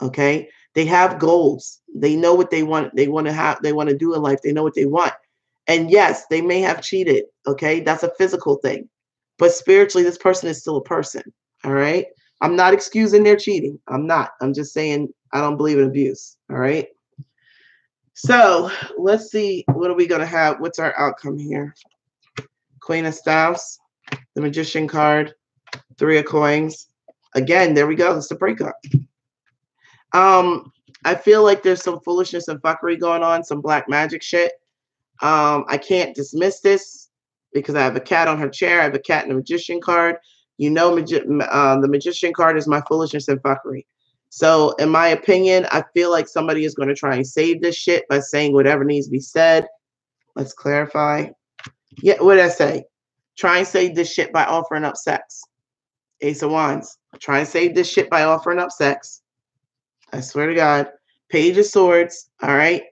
Okay, they have goals. They know what they want. They want to do in life. They know what they want. And yes, they may have cheated. Okay, that's a physical thing, but spiritually, this person is still a person. All right. I'm not excusing their cheating. I'm not. I'm just saying I don't believe in abuse. All right. So let's see. What are we going to have? What's our outcome here? Queen of Staffs, the Magician card, Three of Coins. Again, there we go. It's the breakup. I feel like there's some foolishness and fuckery going on, some black magic shit. I can't dismiss this because I have a cat on her chair. I have a cat in the Magician card. The Magician card is my foolishness and fuckery. So in my opinion, I feel like somebody is going to try and save this shit by saying whatever needs to be said. Let's clarify. Yeah, what did I say? Try and save this shit by offering up sex. Ace of Wands. Try and save this shit by offering up sex. I swear to God. Page of Swords. All right.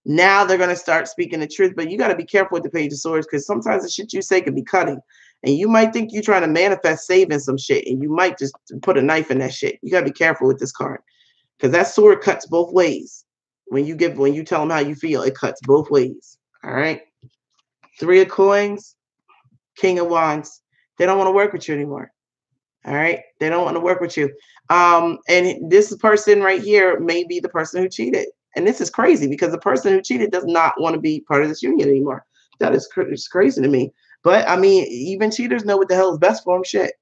Now they're going to start speaking the truth, but you got to be careful with the Page of Swords because sometimes the shit you say can be cutting. And you might think you're trying to manifest saving some shit, and you might just put a knife in that shit. You got to be careful with this card because that sword cuts both ways. When you tell them how you feel, it cuts both ways. All right. Three of Coins, King of Wands. They don't want to work with you anymore. All right. They don't want to work with you. And this person right here may be the person who cheated. And this is crazy because the person who cheated does not want to be part of this union anymore. That is crazy to me. But I mean, even cheaters know what the hell is best for them. Shit.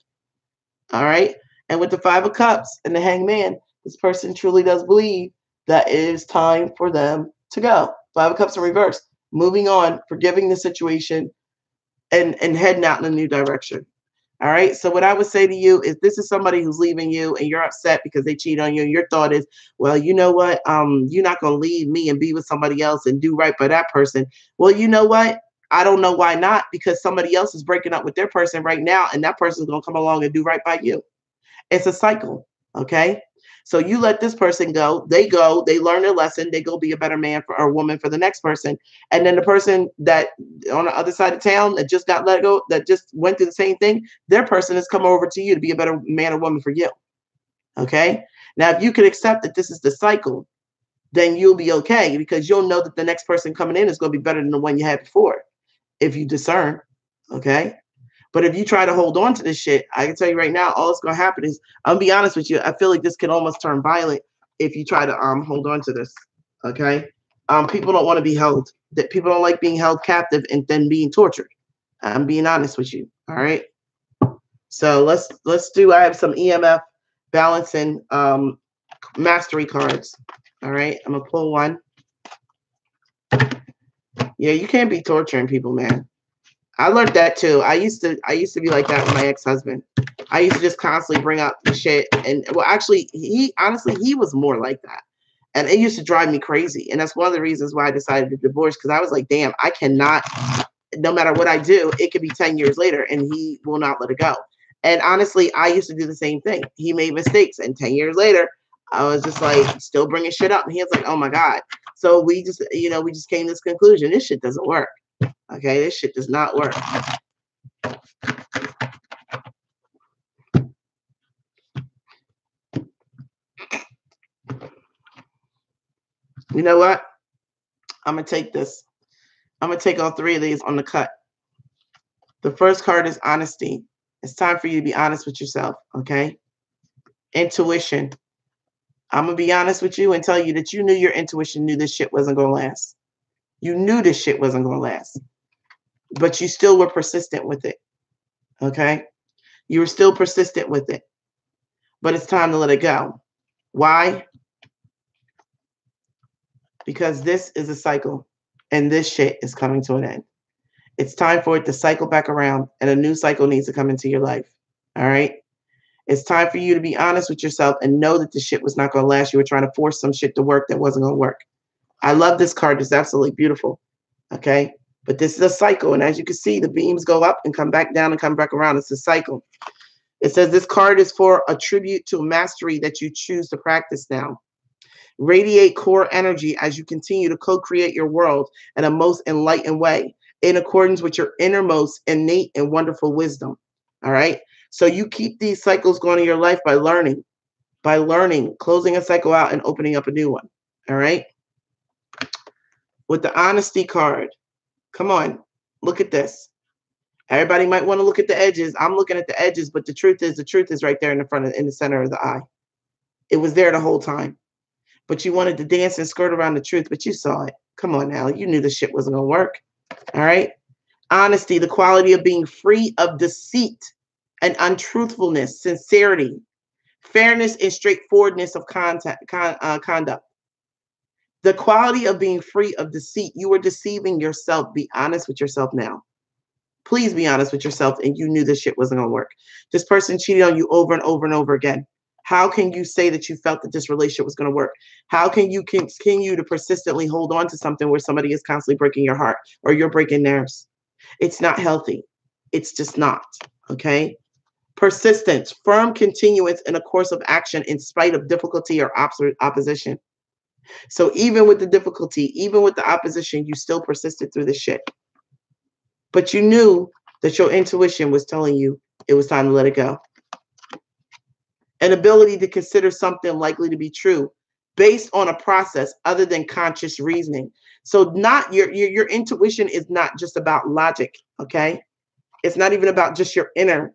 All right. And with the Five of Cups and the Hangman, this person truly does believe that it is time for them to go. Five of Cups in reverse. Moving on, forgiving the situation, and heading out in a new direction. All right. So what I would say to you is this is somebody who's leaving you and you're upset because they cheat on you. And your thought is, well, you know what? You're not going to leave me and be with somebody else and do right by that person. Well, you know what? I don't know why not, because somebody else is breaking up with their person right now. And that person is going to come along and do right by you. It's a cycle. Okay. So you let this person go, they learn their lesson, they go be a better man or woman for the next person. And then the person that on the other side of town that just got let go, that just went through the same thing, their person has come over to you to be a better man or woman for you. Okay. Now, if you can accept that this is the cycle, then you'll be okay because you'll know that the next person coming in is going to be better than the one you had before. If you discern. Okay. But if you try to hold on to this shit, I can tell you right now, all that's going to happen is, I'll be honest with you, I feel like this can almost turn violent if you try to hold on to this. Okay. People don't want to be held. That people don't like being held captive and then being tortured. I'm being honest with you. All right. So let's do. I have some EMF balancing mastery cards. All right. I'm gonna pull one. Yeah, you can't be torturing people, man. I learned that too. I used to be like that with my ex-husband. I used to just constantly bring up the shit, and well, actually, he was more like that, and it used to drive me crazy. And that's one of the reasons why I decided to divorce, because I was like, damn, I cannot. No matter what I do, it could be 10 years later, and he will not let it go. And honestly, I used to do the same thing. He made mistakes, and 10 years later, I was just like still bringing shit up, and he was like, oh my god. So we just came to this conclusion: this shit doesn't work. Okay, this shit does not work. You know what? I'm going to take this. I'm going to take all three of these on the cut. The first card is honesty. It's time for you to be honest with yourself, okay? Intuition. I'm going to be honest with you and tell you that you knew your intuition knew this shit wasn't going to last. You knew this shit wasn't going to last. But you still were persistent with it, okay? You were still persistent with it. But it's time to let it go. Why? Because this is a cycle, and this shit is coming to an end. It's time for it to cycle back around, and a new cycle needs to come into your life. All right? It's time for you to be honest with yourself and know that the shit was not going to last. You were trying to force some shit to work that wasn't going to work. I love this card. It's absolutely beautiful. Okay? But this is a cycle, and as you can see, the beams go up and come back down and come back around. It's a cycle. It says this card is for a tribute to a mastery that you choose to practice now. Radiate core energy as you continue to co-create your world in a most enlightened way, in accordance with your innermost innate and wonderful wisdom. All right. So you keep these cycles going in your life by learning, closing a cycle out and opening up a new one. All right. With the honesty card, come on, look at this. Everybody might want to look at the edges. I'm looking at the edges, but the truth is right there in the center of the eye. It was there the whole time. But you wanted to dance and skirt around the truth, but you saw it. Come on now. You knew the shit wasn't going to work. All right. Honesty, the quality of being free of deceit and untruthfulness, sincerity, fairness, and straightforwardness of conduct. The quality of being free of deceit. You were deceiving yourself. Be honest with yourself now. Please be honest with yourself, and you knew this shit wasn't going to work. This person cheated on you over and over and over again. How can you say that you felt that this relationship was going to work? How can you continue to persistently hold on to something where somebody is constantly breaking your heart or you're breaking theirs? It's not healthy. It's just not. Okay. Persistence, firm continuance in a course of action in spite of difficulty or opposition. So even with the difficulty, even with the opposition, you still persisted through this shit. But you knew that your intuition was telling you it was time to let it go. An ability to consider something likely to be true based on a process other than conscious reasoning. So not your intuition is not just about logic, okay? It's not even about just your inner,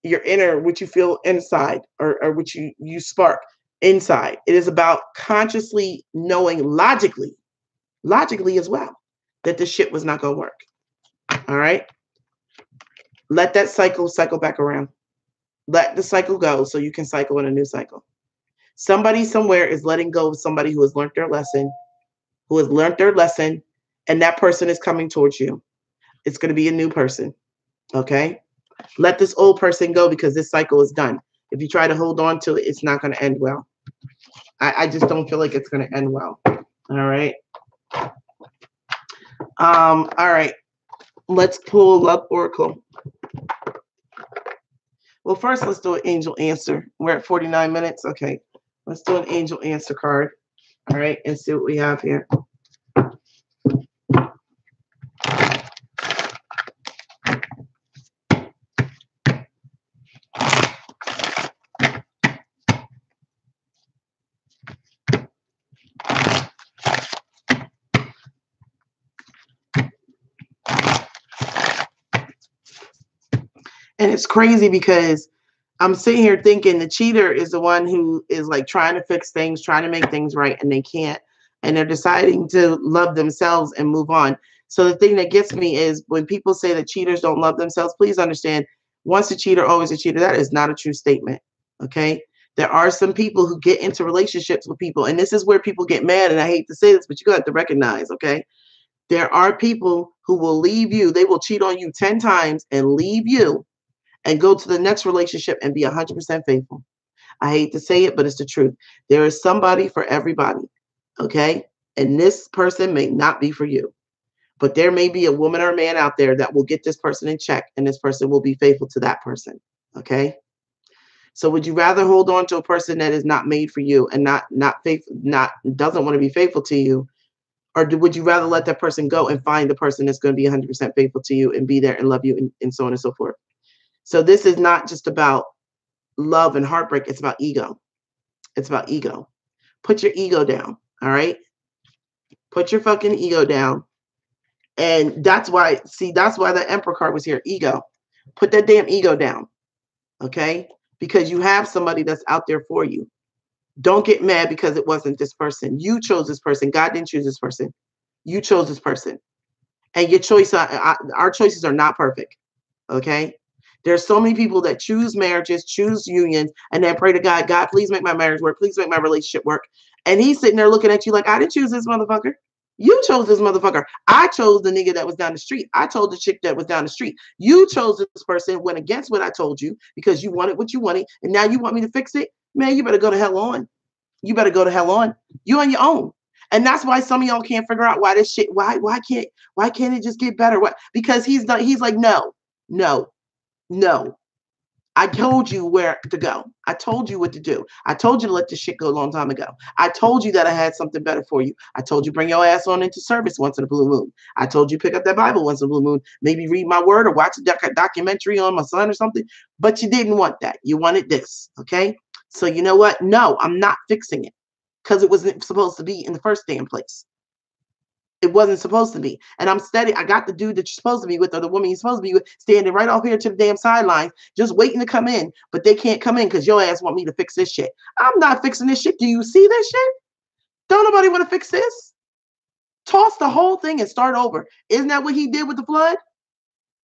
which you feel inside or which you spark inside. It is about consciously knowing logically as well, that this shit was not going to work. All right? Let that cycle back around. Let the cycle go so you can cycle in a new cycle. Somebody somewhere is letting go of somebody who has learned their lesson, and that person is coming towards you. It's going to be a new person. Okay? Let this old person go because this cycle is done. If you try to hold on to it, it's not going to end well. I just don't feel like it's going to end well. All right? All right. Let's pull Love Oracle. Well, first, let's do an angel answer. We're at 49 minutes. Okay. Let's do an angel answer card. All right. And see what we have here. And it's crazy because I'm sitting here thinking the cheater is the one who is like trying to fix things, trying to make things right, and they can't. and they're deciding to love themselves and move on. So the thing that gets me is when people say that cheaters don't love themselves, please understand, once a cheater, always a cheater. That is not a true statement. Okay. There are some people who get into relationships with people, and this is where people get mad. And I hate to say this, but you got to recognize, okay, there are people who will leave you. They will cheat on you 10 times and leave you and go to the next relationship and be 100% faithful. I hate to say it, but it's the truth. There is somebody for everybody, okay? And this person may not be for you, but there may be a woman or a man out there that will get this person in check, and this person will be faithful to that person, okay? So would you rather hold on to a person that is not made for you and not doesn't want to be faithful to you, or would you rather let that person go and find the person that's going to be 100% faithful to you and be there and love you and so on and so forth? So this is not just about love and heartbreak. It's about ego. It's about ego. Put your ego down. All right. Put your fucking ego down. And that's why, see, that's why the Emperor card was here. Ego. Put that damn ego down. Okay. Because you have somebody that's out there for you. Don't get mad because it wasn't this person. You chose this person. God didn't choose this person. You chose this person. And your choice, our choices are not perfect. Okay. There's so many people that choose marriages, choose unions, and then pray to God, God, please make my marriage work. Please make my relationship work. And he's sitting there looking at you like, I didn't choose this motherfucker. You chose this motherfucker. I chose the nigga that was down the street. I told the chick that was down the street. You chose this person, went against what I told you because you wanted what you wanted. And now you want me to fix it? Man, you better go to hell on. You better go to hell on. You on your own. And that's why some of y'all can't figure out why this shit, why can't it just get better? What? Because he's like, no. I told you where to go. I told you what to do. I told you to let this shit go a long time ago. I told you that I had something better for you. I told you bring your ass on into service once in a blue moon. I told you pick up that Bible once in a blue moon. Maybe read my word or watch a documentary on my son or something. But you didn't want that. You wanted this. Okay. So you know what? No, I'm not fixing it because it wasn't supposed to be in the first damn place. It wasn't supposed to be. And I'm steady. I got the dude that you're supposed to be with or the woman you're supposed to be with standing right off here to the damn sidelines, just waiting to come in. But they can't come in because your ass want me to fix this shit. I'm not fixing this shit. Do you see this shit? Don't nobody want to fix this? Toss the whole thing and start over. Isn't that what he did with the flood?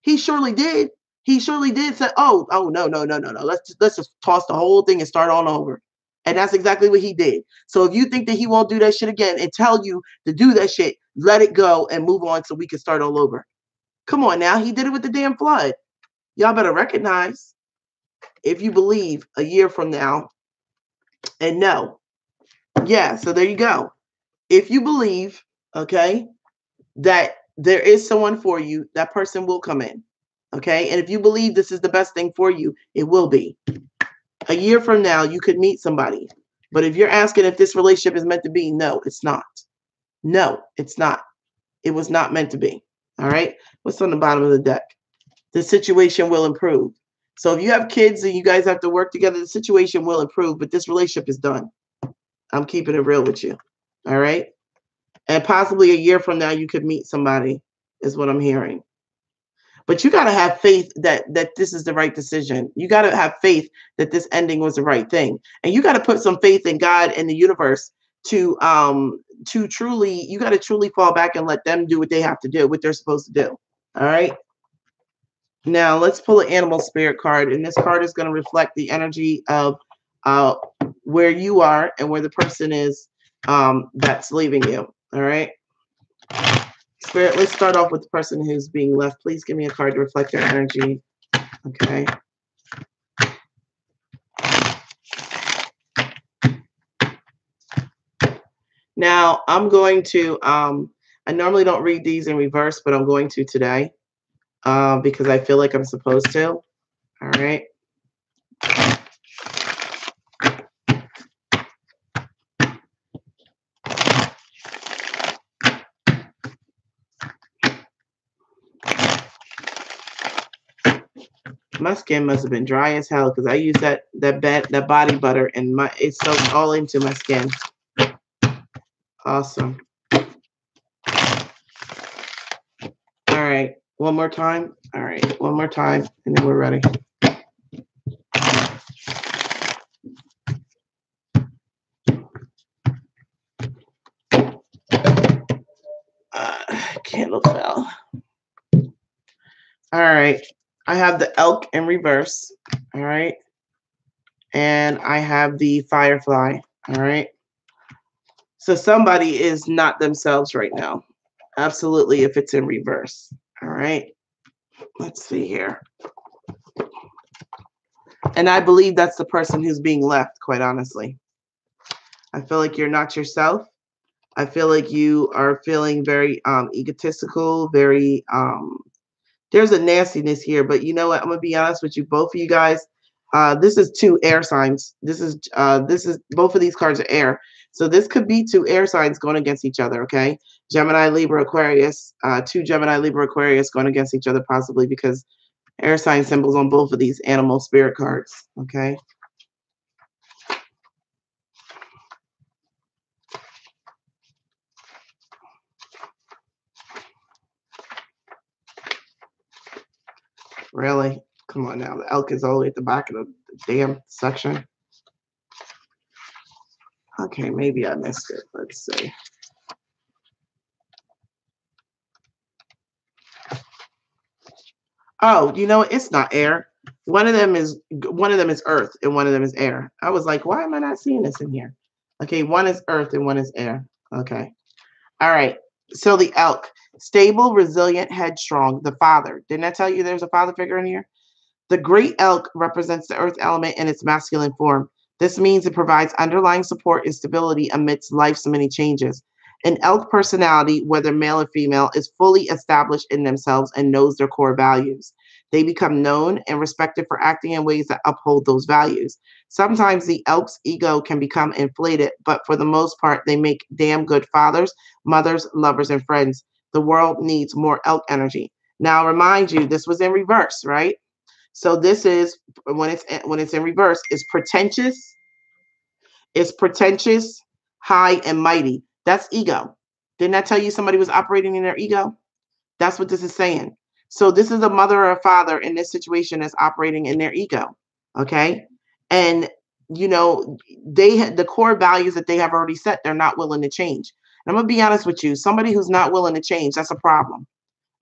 He surely did. He surely did say, no. Let's just toss the whole thing and start on over. And that's exactly what he did. So if you think that he won't do that shit again and tell you to do that shit, let it go and move on so we can start all over. Come on now. He did it with the damn flood. Y'all better recognize, if you believe, a year from now and no. Yeah, so there you go. If you believe, okay, that there is someone for you, that person will come in. Okay. And if you believe this is the best thing for you, it will be. A year from now, you could meet somebody. But if you're asking if this relationship is meant to be, no, it's not. No, it's not. It was not meant to be. All right. What's on the bottom of the deck? The situation will improve. So if you have kids and you guys have to work together, the situation will improve, but this relationship is done. I'm keeping it real with you. All right. And possibly a year from now, you could meet somebody, is what I'm hearing. But you got to have faith that this is the right decision. You got to have faith that this ending was the right thing. And you got to put some faith in God and the universe to truly, you got to truly fall back and let them do what they have to do, what they're supposed to do. All right. Now let's pull an animal spirit card. And this card is going to reflect the energy of where you are and where the person is that's leaving you. All right. Spirit, let's start off with the person who's being left. Please give me a card to reflect their energy. Okay. Now, I'm going to, I normally don't read these in reverse, but I'm going to today because I feel like I'm supposed to. All right. My skin must have been dry as hell because I use that body butter and it soaks all into my skin. Awesome. All right. One more time. All right. One more time. And then we're ready. candle fell. All right. I have the elk in reverse. All right. And I have the firefly. All right. So somebody is not themselves right now. Absolutely, if it's in reverse. All right. Let's see here. And I believe that's the person who's being left, quite honestly. I feel like you're not yourself. I feel like you are feeling very egotistical, very there's a nastiness here, but you know what? I'm gonna be honest with you, both of you guys. This is two air signs. This is both of these cards are air. So this could be two air signs going against each other, okay? Gemini, Libra, Aquarius, two Gemini, Libra, Aquarius going against each other, possibly because air sign symbols on both of these animal spirit cards, okay? Really? Come on now. The elk is all the way at the back of the damn section. Okay, maybe I missed it. Let's see. Oh, you know, it's not air. One of them is earth and one of them is air. I was like, why am I not seeing this in here? Okay, one is earth and one is air. Okay. All right. So the elk, stable, resilient, headstrong, the father. Didn't I tell you there's a father figure in here? The great elk represents the earth element in its masculine form. This means it provides underlying support and stability amidst life's many changes. An elk personality, whether male or female, is fully established in themselves and knows their core values. They become known and respected for acting in ways that uphold those values. Sometimes the elk's ego can become inflated, but for the most part, they make damn good fathers, mothers, lovers, and friends. The world needs more elk energy. Now, remind you, this was in reverse, right? So this is when it's in reverse, it's pretentious, high and mighty. That's ego. Didn't I tell you somebody was operating in their ego? That's what this is saying. So this is a mother or a father in this situation that's operating in their ego. Okay. And you know, the core values that they have already set, they're not willing to change. And I'm gonna be honest with you, somebody who's not willing to change, that's a problem.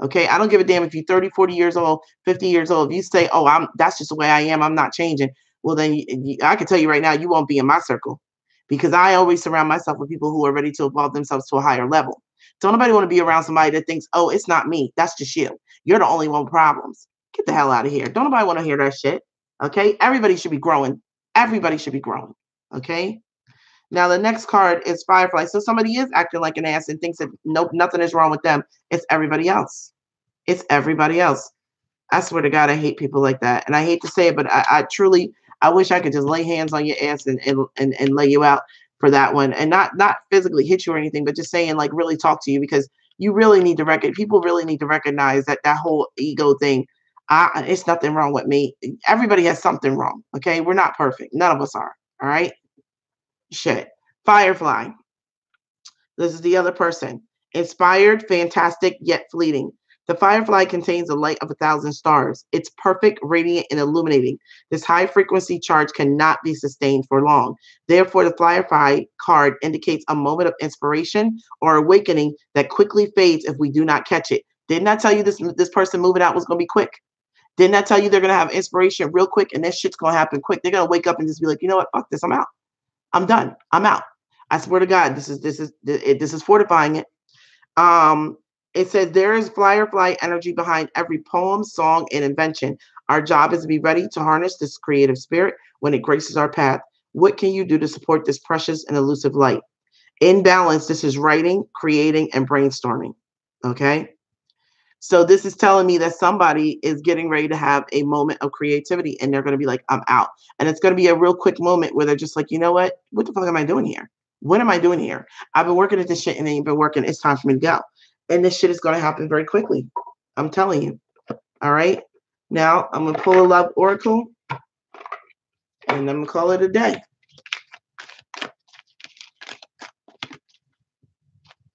Okay. I don't give a damn if you're 30, 40 years old, 50 years old. If you say, oh, that's just the way I am, I'm not changing. Well, then I can tell you right now, you won't be in my circle because I always surround myself with people who are ready to evolve themselves to a higher level. Don't nobody want to be around somebody that thinks, oh, it's not me. That's just you. You're the only one with problems. Get the hell out of here. Don't nobody want to hear that shit. Okay. Everybody should be growing. Everybody should be growing. Okay. Now the next card is Firefly. So somebody is acting like an ass and thinks that nope, nothing is wrong with them. It's everybody else. It's everybody else. I swear to God, I hate people like that. And I hate to say it, but I truly, I wish I could just lay hands on your ass and lay you out for that one. And not physically hit you or anything, but just saying like really talk to you because you really need to people really need to recognize that whole ego thing. It's nothing wrong with me. Everybody has something wrong. Okay. We're not perfect. None of us are. All right. Shit. Firefly. This is the other person. Inspired, fantastic, yet fleeting. The firefly contains the light of 1,000 stars. It's perfect, radiant, and illuminating. This high frequency charge cannot be sustained for long. Therefore, the firefly card indicates a moment of inspiration or awakening that quickly fades if we do not catch it. Didn't I tell you this person moving out was going to be quick? Didn't I tell you they're going to have inspiration real quick and this shit's going to happen quick? They're going to wake up and just be like, you know what? Fuck this. I'm out. I'm done. I'm out. I swear to God, this is fortifying it. It says there is firefly energy behind every poem, song, and invention. Our job is to be ready to harness this creative spirit when it graces our path. What can you do to support this precious and elusive light? In balance, this is writing, creating, and brainstorming. Okay. So this is telling me that somebody is getting ready to have a moment of creativity and they're going to be like, I'm out. And it's going to be a real quick moment where they're just like, you know what? What the fuck am I doing here? What am I doing here? I've been working at this shit and it ain't been working. It's time for me to go. And this shit is going to happen very quickly. I'm telling you. All right. Now I'm going to pull a love oracle and I'm going to call it a day.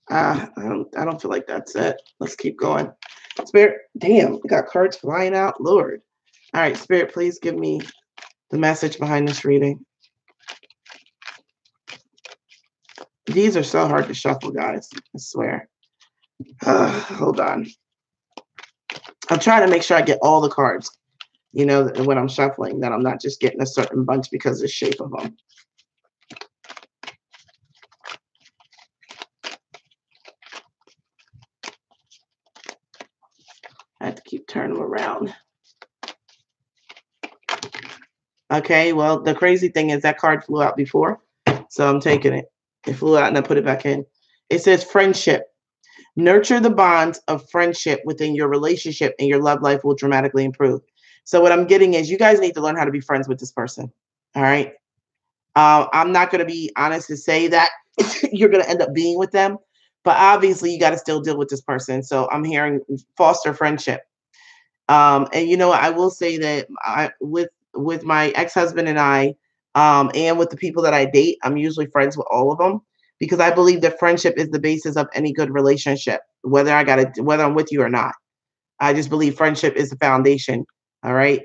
I don't feel like that's it. Let's keep going. Spirit, damn, we got cards flying out. Lord. All right, Spirit, please give me the message behind this reading. These are so hard to shuffle, guys. I swear. Hold on. I'm trying to make sure I get all the cards, you know, when I'm shuffling, that I'm not just getting a certain bunch because of the shape of them. I have to keep turning them around. Okay, well, the crazy thing is that card flew out before, so I'm taking it. It flew out and I put it back in. It says friendship. Nurture the bonds of friendship within your relationship and your love life will dramatically improve. So what I'm getting is you guys need to learn how to be friends with this person. All right. I'm not going to be honest to say that you're going to end up being with them, but obviously you got to still deal with this person. So I'm hearing foster friendship. And you know, I will say that with my ex-husband and I, and with the people that I date, I'm usually friends with all of them because I believe that friendship is the basis of any good relationship, whether I'm with you or not. I just believe friendship is the foundation. All right.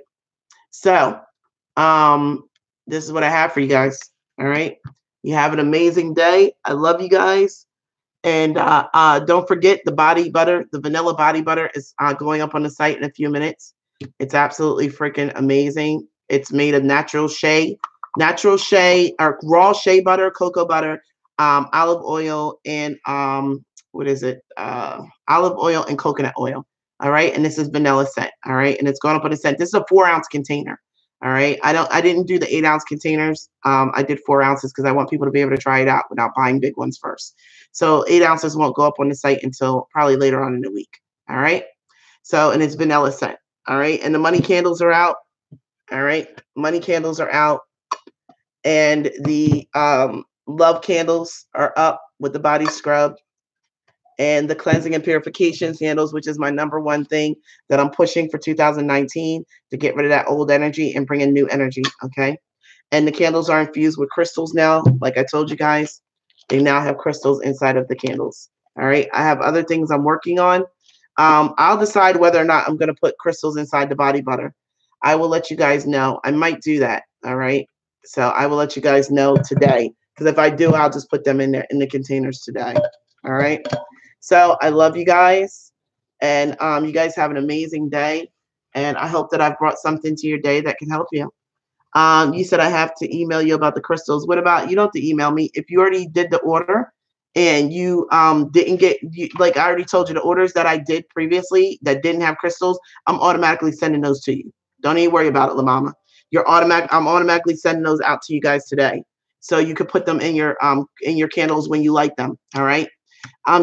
So, this is what I have for you guys. All right. You have an amazing day. I love you guys. And don't forget the body butter, the vanilla body butter is going up on the site in a few minutes. It's absolutely freaking amazing. It's made of natural shea or raw shea butter, cocoa butter, olive oil, and what is it? Olive oil and coconut oil. All right. And this is vanilla scent. All right. And it's going up on the scent. This is a 4-ounce container. All right. I didn't do the 8-ounce containers. I did 4 ounces because I want people to be able to try it out without buying big ones first. So 8 ounces won't go up on the site until probably later on in the week. All right. So, and it's vanilla scent. All right. And the money candles are out. All right. Money candles are out. And the love candles are up with the body scrub. And the cleansing and purification candles, which is my #1 thing that I'm pushing for 2019 to get rid of that old energy and bring in new energy. Okay. And the candles are infused with crystals now. Like I told you guys, they now have crystals inside of the candles. All right. I have other things I'm working on. I'll decide whether or not I'm going to put crystals inside the body butter. I will let you guys know. I might do that. All right. So I will let you guys know today. Because if I do, I'll just put them in there in the containers today. All right. So I love you guys. And you guys have an amazing day. And I hope that I've brought something to your day that can help you. You said I have to email you about the crystals. What about, you don't have to email me. If you already did the order and you didn't get, like I already told you, the orders that I did previously that didn't have crystals, I'm automatically sending those to you. Don't even worry about it, La Mama. I'm automatically sending those out to you guys today. So you could put them in your candles when you light them. All right.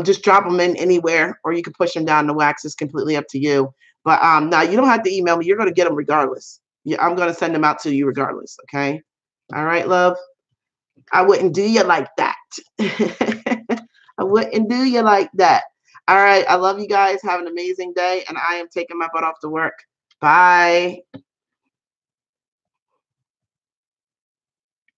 Just drop them in anywhere, or you can push them down the wax. It's completely up to you. But now you don't have to email me. You're going to get them regardless. Yeah, I'm going to send them out to you regardless. Okay. All right, love. I wouldn't do you like that. I wouldn't do you like that. All right. I love you guys. Have an amazing day. And I am taking my butt off to work. Bye.